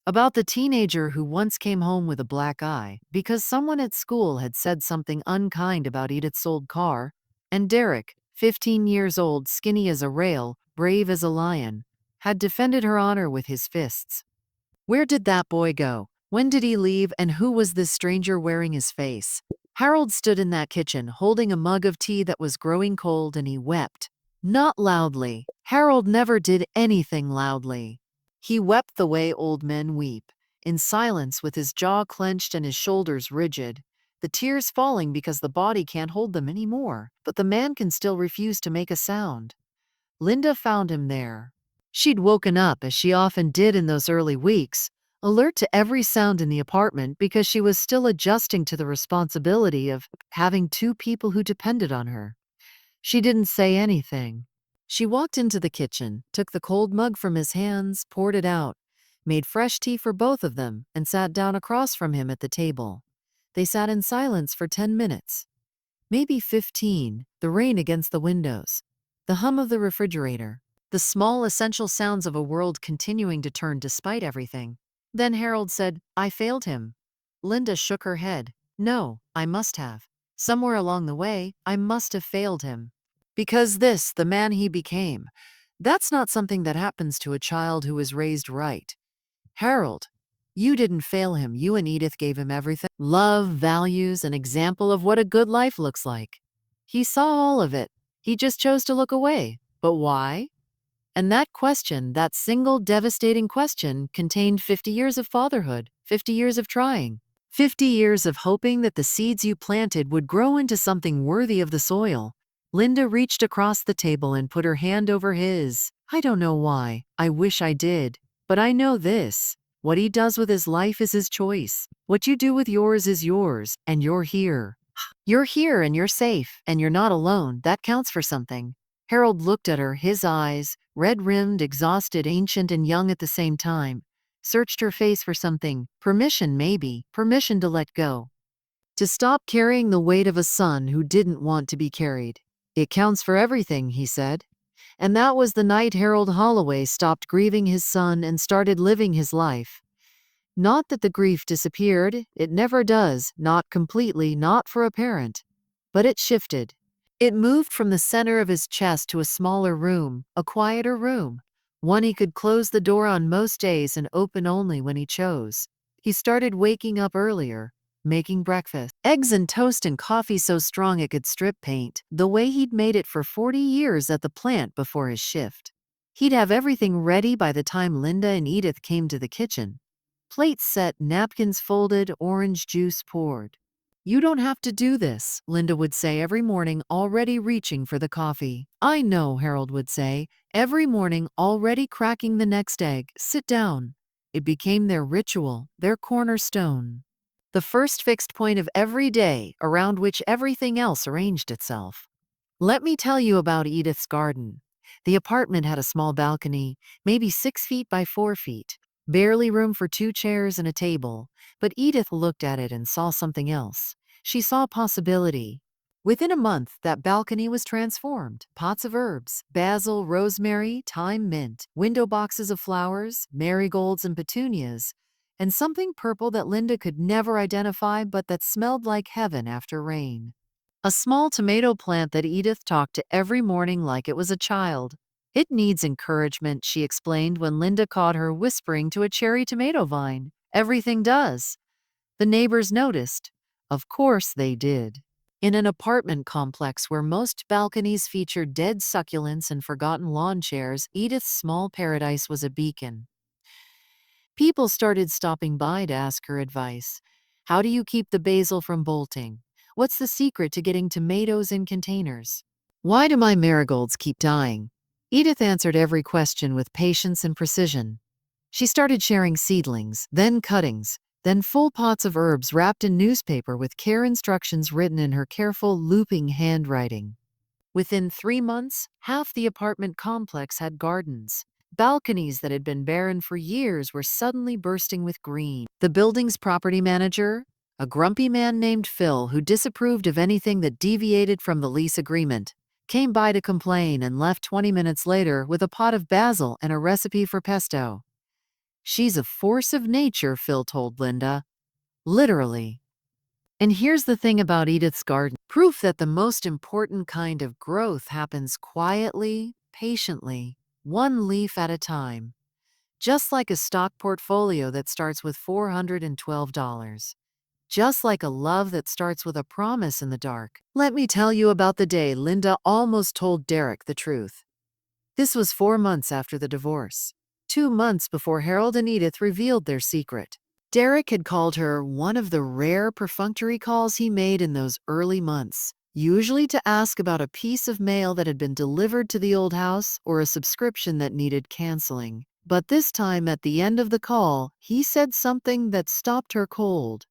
Speaker 1: About the teenager who once came home with a black eye because someone at school had said something unkind about Edith's old car. And Derek, 15 years old, skinny as a rail, brave as a lion, had defended her honor with his fists. Where did that boy go? When did he leave, and who was this stranger wearing his face? Harold stood in that kitchen, holding a mug of tea that was growing cold, and he wept. Not loudly. Harold never did anything loudly. He wept the way old men weep, in silence with his jaw clenched and his shoulders rigid, the tears falling because the body can't hold them anymore, but the man can still refuse to make a sound. Linda found him there. She'd woken up, as she often did in those early weeks, alert to every sound in the apartment because she was still adjusting to the responsibility of having 2 people who depended on her. She didn't say anything. She walked into the kitchen, took the cold mug from his hands, poured it out, made fresh tea for both of them, and sat down across from him at the table. They sat in silence for 10 minutes. Maybe 15, the rain against the windows, the hum of the refrigerator, the small essential sounds of a world continuing to turn despite everything. Then Harold said, "I failed him." Linda shook her head. "No, I must have. Somewhere along the way, I must have failed him. Because this, the man he became, that's not something that happens to a child who is raised right. Harold, you didn't fail him. You and Edith gave him everything. Love, values, an example of what a good life looks like. He saw all of it. He just chose to look away. But why? And that question, that single devastating question, contained 50 years of fatherhood, 50 years of trying, 50 years of hoping that the seeds you planted would grow into something worthy of the soil. Linda reached across the table and put her hand over his. "I don't know why. I wish I did. But I know this. What he does with his life is his choice. What you do with yours is yours, and you're here. You're here and you're safe, and you're not alone. That counts for something. Harold looked at her, his eyes, red-rimmed, exhausted, ancient, and young at the same time, searched her face for something. Permission, maybe. Permission to let go. To stop carrying the weight of a son who didn't want to be carried. It counts for everything, he said. And that was the night Harold Holloway stopped grieving his son and started living his life. Not that the grief disappeared, it never does, not completely, not for a parent. But it shifted. It moved from the center of his chest to a smaller room, a quieter room, one he could close the door on most days and open only when he chose. He started waking up earlier, making breakfast. Eggs and toast and coffee so strong it could strip paint, the way he'd made it for 40 years at the plant before his shift. He'd have everything ready by the time Linda and Edith came to the kitchen. Plates set, napkins folded, orange juice poured. You don't have to do this, Linda would say every morning, already reaching for the coffee. I know, Harold would say, every morning, already cracking the next egg. Sit down. It became their ritual, their cornerstone. The first fixed point of every day, around which everything else arranged itself. Let me tell you about Edith's garden. The apartment had a small balcony, maybe 6 feet by 4 feet. Barely room for 2 chairs and a table, but Edith looked at it and saw something else. She saw possibility. Within a month, that balcony was transformed. Pots of herbs, basil, rosemary, thyme, mint, window boxes of flowers, marigolds and petunias, and something purple that Linda could never identify but that smelled like heaven after rain. A small tomato plant that Edith talked to every morning like it was a child. It needs encouragement, she explained when Linda caught her whispering to a cherry tomato vine. Everything does. The neighbors noticed. Of course they did. In an apartment complex where most balconies featured dead succulents and forgotten lawn chairs, Edith's small paradise was a beacon. People started stopping by to ask her advice. How do you keep the basil from bolting? What's the secret to getting tomatoes in containers? Why do my marigolds keep dying? Edith answered every question with patience and precision. She started sharing seedlings, then cuttings, then full pots of herbs wrapped in newspaper with care instructions written in her careful, looping handwriting. Within 3 months, half the apartment complex had gardens. Balconies that had been barren for years were suddenly bursting with green. The building's property manager, a grumpy man named Phil who disapproved of anything that deviated from the lease agreement, came by to complain and left 20 minutes later with a pot of basil and a recipe for pesto. She's a force of nature, Phil told Linda. Literally. And here's the thing about Edith's garden. Proof that the most important kind of growth happens quietly, patiently, one leaf at a time. Just like a stock portfolio that starts with $412. Just like a love that starts with a promise in the dark. Let me tell you about the day Linda almost told Derek the truth. This was 4 months after the divorce. 2 months before Harold and Edith revealed their secret. Derek had called her one of the rare perfunctory calls he made in those early months, usually to ask about a piece of mail that had been delivered to the old house or a subscription that needed canceling. But this time at the end of the call, he said something that stopped her cold.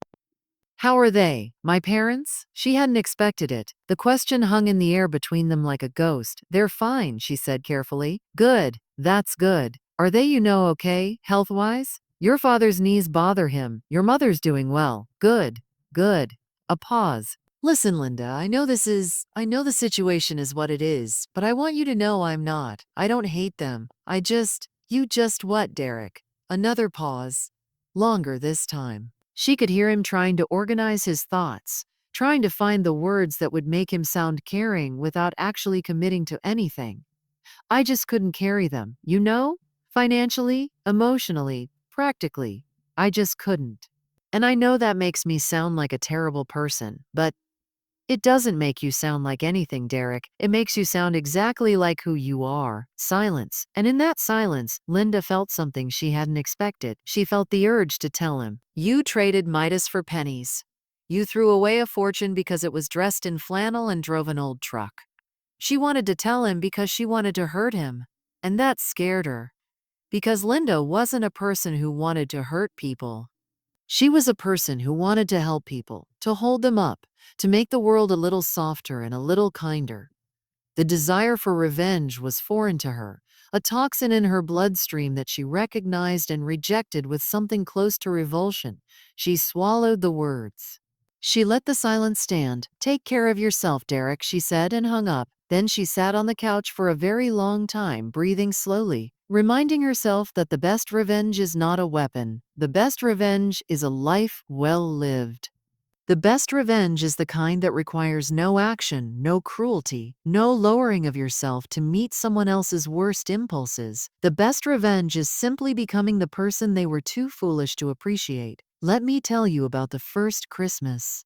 Speaker 1: How are they? My parents? She hadn't expected it. The question hung in the air between them like a ghost. They're fine, she said carefully. Good. That's good. Are they, okay, health-wise? Your father's knees bother him. Your mother's doing well. Good. Good. A pause. Listen, Linda, I know the situation is what it is, but I want you to know I'm not. I don't hate them. You just what, Derek? Another pause. Longer this time. She could hear him trying to organize his thoughts, trying to find the words that would make him sound caring without actually committing to anything. I just couldn't carry them, financially, emotionally, practically. I just couldn't. And I know that makes me sound like a terrible person, but it doesn't make you sound like anything, Derek. It makes you sound exactly like who you are. Silence. And in that silence, Linda felt something she hadn't expected. She felt the urge to tell him. You traded Midas for pennies. You threw away a fortune because it was dressed in flannel and drove an old truck. She wanted to tell him because she wanted to hurt him. And that scared her. Because Linda wasn't a person who wanted to hurt people. She was a person who wanted to help people, to hold them up, to make the world a little softer and a little kinder. The desire for revenge was foreign to her, a toxin in her bloodstream that she recognized and rejected with something close to revulsion. She swallowed the words. She let the silence stand. "Take care of yourself, Derek," she said, and hung up. Then she sat on the couch for a very long time, breathing slowly, reminding herself that the best revenge is not a weapon. The best revenge is a life well lived. The best revenge is the kind that requires no action, no cruelty, no lowering of yourself to meet someone else's worst impulses. The best revenge is simply becoming the person they were too foolish to appreciate. Let me tell you about the first Christmas.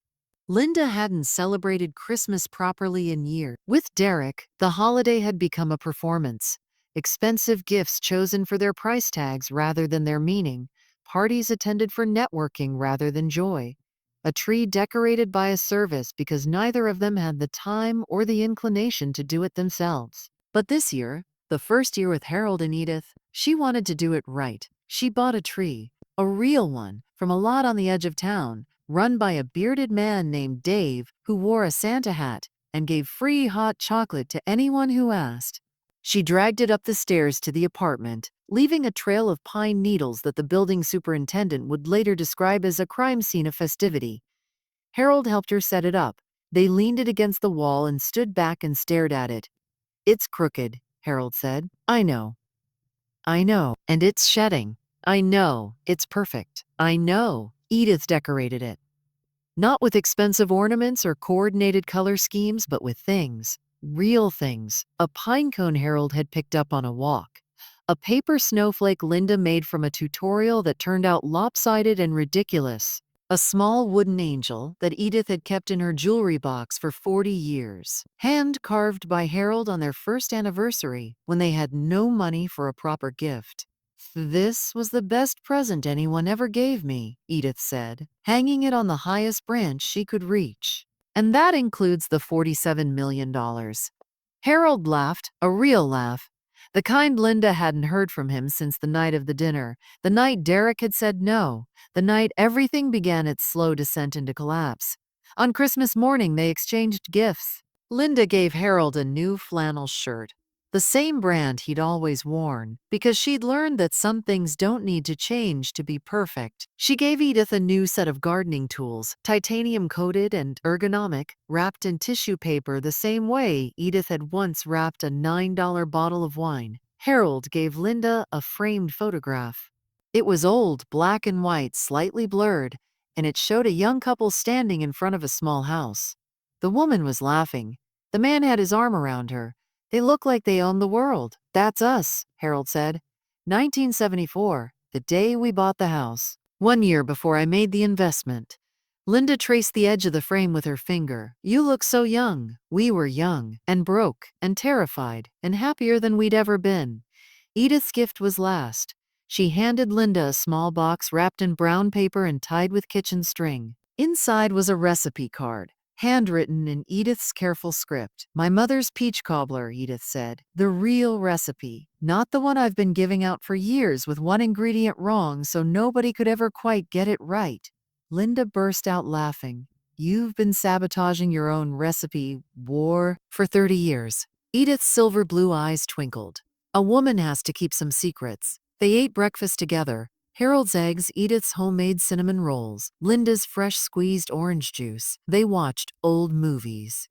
Speaker 1: Linda hadn't celebrated Christmas properly in years. With Derek, the holiday had become a performance. Expensive gifts chosen for their price tags rather than their meaning. Parties attended for networking rather than joy. A tree decorated by a service because neither of them had the time or the inclination to do it themselves. But this year, the first year with Harold and Edith, she wanted to do it right. She bought a tree, a real one, from a lot on the edge of town, run by a bearded man named Dave who wore a Santa hat and gave free hot chocolate to anyone who asked. She dragged it up the stairs to the apartment, leaving a trail of pine needles that the building superintendent would later describe as a crime scene of festivity. Harold helped her set it up. They leaned it against the wall and stood back and stared at it. "It's crooked," Harold said. "I know. I know. And it's shedding. I know. It's perfect. I know. Edith decorated it. Not with expensive ornaments or coordinated color schemes, but with things. Real things. A pine cone Harold had picked up on a walk. A paper snowflake Linda made from a tutorial that turned out lopsided and ridiculous. A small wooden angel that Edith had kept in her jewelry box for 40 years. Hand carved by Harold on their first anniversary when they had no money for a proper gift. "This was the best present anyone ever gave me," Edith said, hanging it on the highest branch she could reach. "And that includes the $47 million. Harold laughed, a real laugh. The kind Linda hadn't heard from him since the night of the dinner, the night Derek had said no, the night everything began its slow descent into collapse. On Christmas morning, they exchanged gifts. Linda gave Harold a new flannel shirt, the same brand he'd always worn, because she'd learned that some things don't need to change to be perfect. She gave Edith a new set of gardening tools, titanium-coated and ergonomic, wrapped in tissue paper the same way Edith had once wrapped a $9 bottle of wine. Harold gave Linda a framed photograph. It was old, black and white, slightly blurred, and it showed a young couple standing in front of a small house. The woman was laughing. The man had his arm around her. "They look like they own the world." "That's us," Harold said. "1974, the day we bought the house. 1 year before I made the investment." Linda traced the edge of the frame with her finger. "You look so young. We were young, and broke, and terrified, and happier than we'd ever been." Edith's gift was last. She handed Linda a small box wrapped in brown paper and tied with kitchen string. Inside was a recipe card, handwritten in Edith's careful script. "My mother's peach cobbler," Edith said. "The real recipe, not the one I've been giving out for years with one ingredient wrong so nobody could ever quite get it right." Linda burst out laughing. "You've been sabotaging your own recipe war for 30 years. Edith's silver blue eyes twinkled. "A woman has to keep some secrets." They ate breakfast together. Harold's eggs, Edith's homemade cinnamon rolls, Linda's fresh squeezed orange juice. They watched old movies.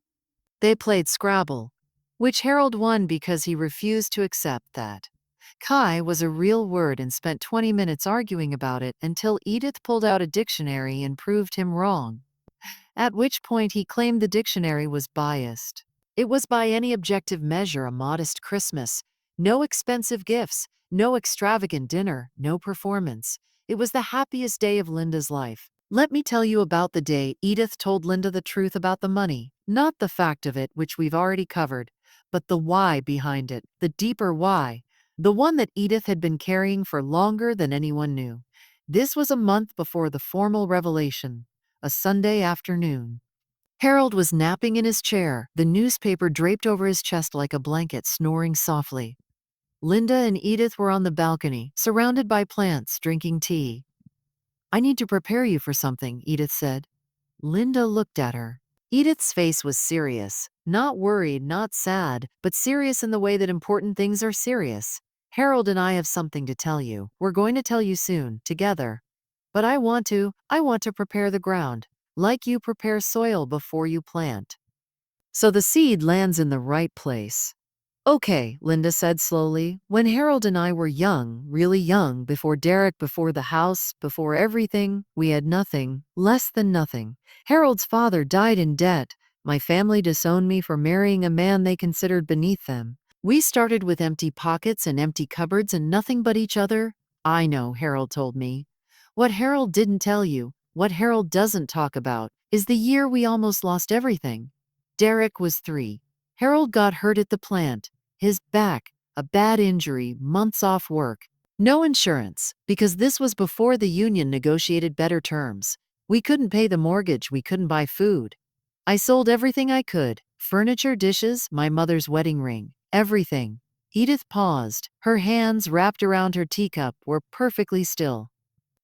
Speaker 1: They played Scrabble, which Harold won because he refused to accept that Kai was a real word and spent 20 minutes arguing about it until Edith pulled out a dictionary and proved him wrong. At which point he claimed the dictionary was biased. It was by any objective measure a modest Christmas. No expensive gifts, no extravagant dinner, no performance. It was the happiest day of Linda's life. Let me tell you about the day Edith told Linda the truth about the money. Not the fact of it, which we've already covered, but the why behind it, the deeper why. The one that Edith had been carrying for longer than anyone knew. This was a month before the formal revelation, a Sunday afternoon. Harold was napping in his chair, the newspaper draped over his chest like a blanket, snoring softly. Linda and Edith were on the balcony, surrounded by plants, drinking tea. I need to prepare you for something, Edith said. Linda looked at her. Edith's face was serious. Not worried, not sad, but serious in the way that important things are serious. Harold and I have something to tell you. We're going to tell you soon, together. But I want to prepare the ground, like you prepare soil before you plant. So the seed lands in the right place. Okay, Linda said slowly. When Harold and I were young, really young, before Derek, before the house, before everything, we had nothing, less than nothing. Harold's father died in debt. My family disowned me for marrying a man they considered beneath them. We started with empty pockets and empty cupboards and nothing but each other. I know, Harold told me. What Harold didn't tell you, what Harold doesn't talk about, is the year we almost lost everything. Derek was 3. Harold got hurt at the plant. His back, a bad injury, months off work. No insurance, because this was before the union negotiated better terms. We couldn't pay the mortgage, we couldn't buy food. I sold everything I could, furniture, dishes, my mother's wedding ring, everything. Edith paused. Her hands wrapped around her teacup were perfectly still.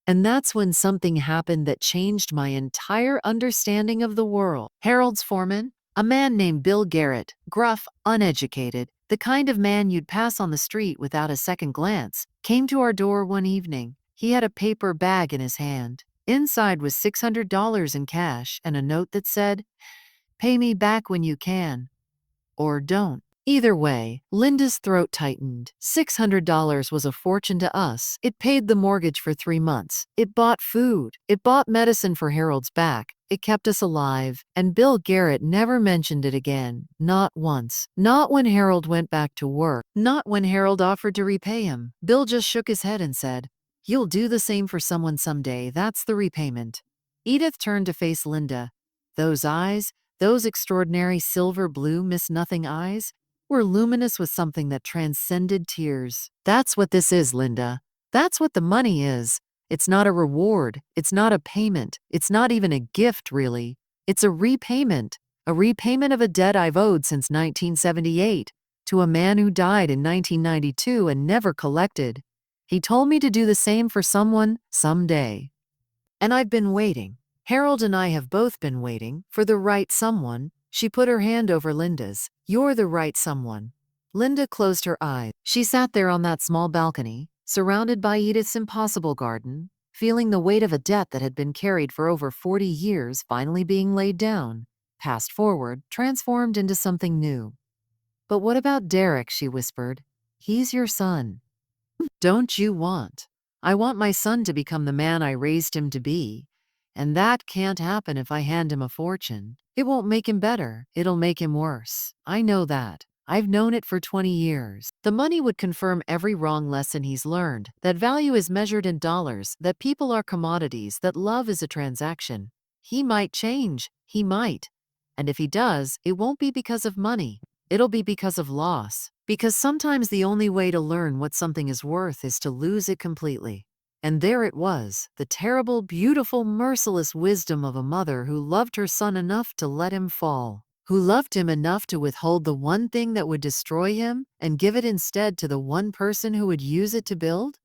Speaker 1: And that's when something happened that changed my entire understanding of the world. Harold's foreman, a man named Bill Garrett, gruff, uneducated, the kind of man you'd pass on the street without a second glance, came to our door one evening. He had a paper bag in his hand. Inside was $600 in cash and a note that said, "Pay me back when you can. Or don't." Either way, Linda's throat tightened. $600 was a fortune to us. It paid the mortgage for 3 months. It bought food. It bought medicine for Harold's back. It kept us alive. And Bill Garrett never mentioned it again. Not once. Not when Harold went back to work. Not when Harold offered to repay him. Bill just shook his head and said, "You'll do the same for someone someday. That's the repayment." Edith turned to face Linda. Those eyes, those extraordinary silver blue miss-nothing eyes, were luminous with something that transcended tears. That's what this is, Linda. That's what the money is. It's not a reward. It's not a payment. It's not even a gift, really. It's a repayment of a debt I've owed since 1978 to a man who died in 1992 and never collected. He told me to do the same for someone someday. And I've been waiting. Harold and I have both been waiting for the right someone. She put her hand over Linda's. You're the right someone. Linda closed her eyes. She sat there on that small balcony, surrounded by Edith's impossible garden, feeling the weight of a debt that had been carried for over 40 years finally being laid down, passed forward, transformed into something new. But what about Derek, she whispered. He's your son. Don't you want? I want my son to become the man I raised him to be. And that can't happen if I hand him a fortune. It won't make him better. It'll make him worse. I know that. I've known it for 20 years. The money would confirm every wrong lesson he's learned, that value is measured in dollars, that people are commodities, that love is a transaction. He might change. He might. And if he does, it won't be because of money. It'll be because of loss. Because sometimes the only way to learn what something is worth is to lose it completely. And there it was, the terrible, beautiful, merciless wisdom of a mother who loved her son enough to let him fall, who loved him enough to withhold the one thing that would destroy him and give it instead to the one person who would use it to build.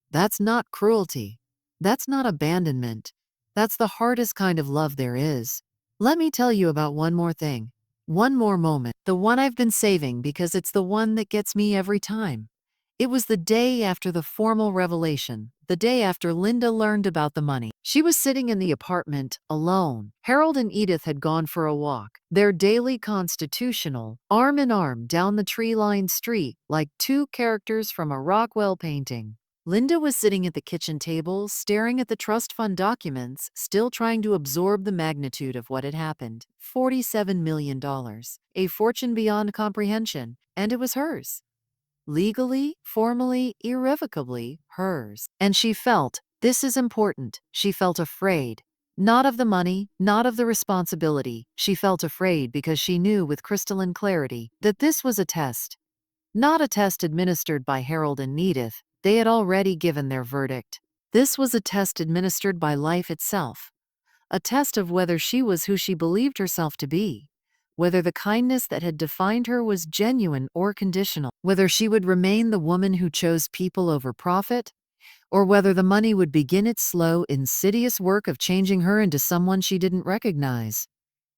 Speaker 1: That's not cruelty. That's not abandonment. That's the hardest kind of love there is. Let me tell you about one more thing. One more moment. The one I've been saving because it's the one that gets me every time. It was the day after the formal revelation, the day after Linda learned about the money. She was sitting in the apartment, alone. Harold and Edith had gone for a walk, their daily constitutional, arm in arm down the tree-lined street like two characters from a Rockwell painting. Linda was sitting at the kitchen table, staring at the trust fund documents, still trying to absorb the magnitude of what had happened. $47 million, a fortune beyond comprehension, and it was hers. Legally, formally, irrevocably hers. And she felt, this is important, she felt afraid. Not of the money, not of the responsibility. She felt afraid because she knew with crystalline clarity that this was a test. Not a test administered by Harold and Edith. They had already given their verdict. This was a test administered by life itself. A test of whether she was who she believed herself to be. whether the kindness that had defined her was genuine or conditional, whether she would remain the woman who chose people over profit, or whether the money would begin its slow, insidious work of changing her into someone she didn't recognize.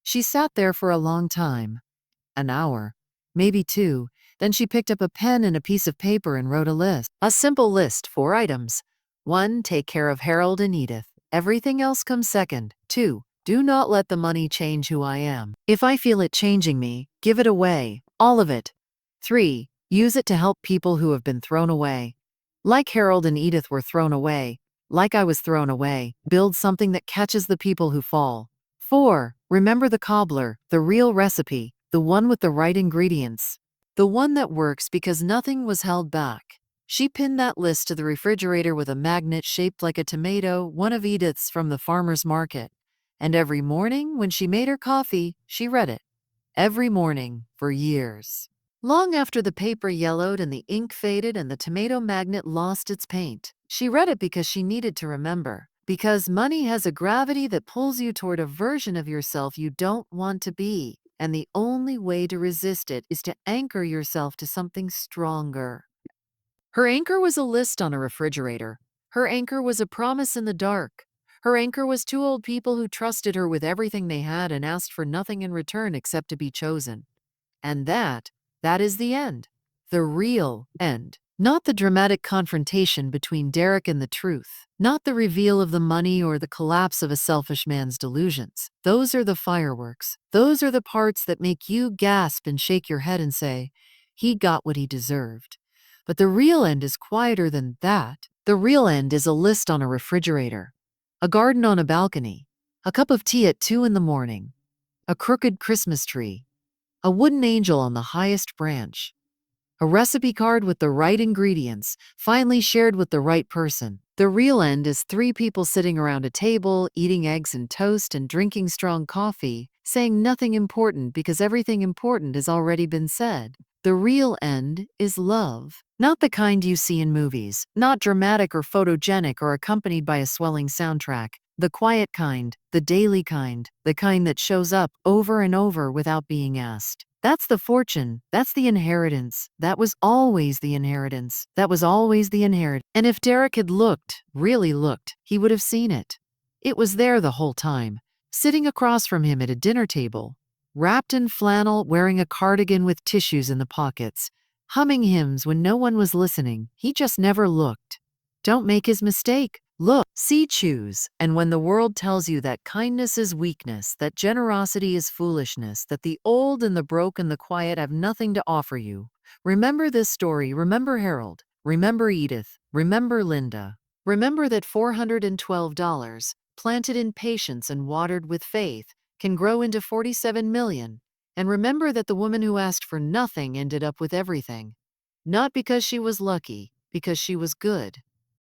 Speaker 1: She sat there for a long time, an hour, maybe two. Then she picked up a pen and a piece of paper and wrote a list. A simple list, 4 items. 1. Take care of Harold and Edith. Everything else comes second. 2. Do not let the money change who I am. If I feel it changing me, give it away, all of it. 3. Use it to help people who have been thrown away. Like Harold and Edith were thrown away, like I was thrown away, build something that catches the people who fall. 4. Remember the cobbler, the real recipe, the one with the right ingredients. The one that works because nothing was held back. She pinned that list to the refrigerator with a magnet shaped like a tomato, one of Edith's from the farmer's market. And every morning, when she made her coffee, she read it. Every morning, for years. Long after the paper yellowed and the ink faded and the tomato magnet lost its paint, she read it because she needed to remember. Because money has a gravity that pulls you toward a version of yourself you don't want to be. And the only way to resist it is to anchor yourself to something stronger. Her anchor was a list on a refrigerator. Her anchor was a promise in the dark. Her anchor was two old people who trusted her with everything they had and asked for nothing in return except to be chosen. And that is the end. The real end. Not the dramatic confrontation between Derek and the truth. Not the reveal of the money or the collapse of a selfish man's delusions. Those are the fireworks. Those are the parts that make you gasp and shake your head and say, he got what he deserved. But the real end is quieter than that. The real end is a list on a refrigerator, a garden on a balcony, a cup of tea at 2 in the morning, a crooked Christmas tree, a wooden angel on the highest branch, a recipe card with the right ingredients, finally shared with the right person. The real end is 3 people sitting around a table, eating eggs and toast and drinking strong coffee, saying nothing important because everything important has already been said. The real end is love. Not the kind you see in movies, not dramatic or photogenic or accompanied by a swelling soundtrack. The quiet kind, the daily kind, the kind that shows up over and over without being asked. That's the fortune. That's the inheritance. That was always the inheritance. That was always the inheritance. And if Derek had looked, really looked, he would have seen it. It was there the whole time, sitting across from him at a dinner table, wrapped in flannel, wearing a cardigan with tissues in the pockets, humming hymns when no one was listening. He just never looked. Don't make his mistake. Look, see, choose. And when the world tells you that kindness is weakness, that generosity is foolishness, that the old and the broke and the quiet have nothing to offer you, remember this story, remember Harold, remember Edith, remember Linda. Remember that $412, planted in patience and watered with faith, can grow into 47 million. And remember that the woman who asked for nothing ended up with everything. Not because she was lucky, because she was good.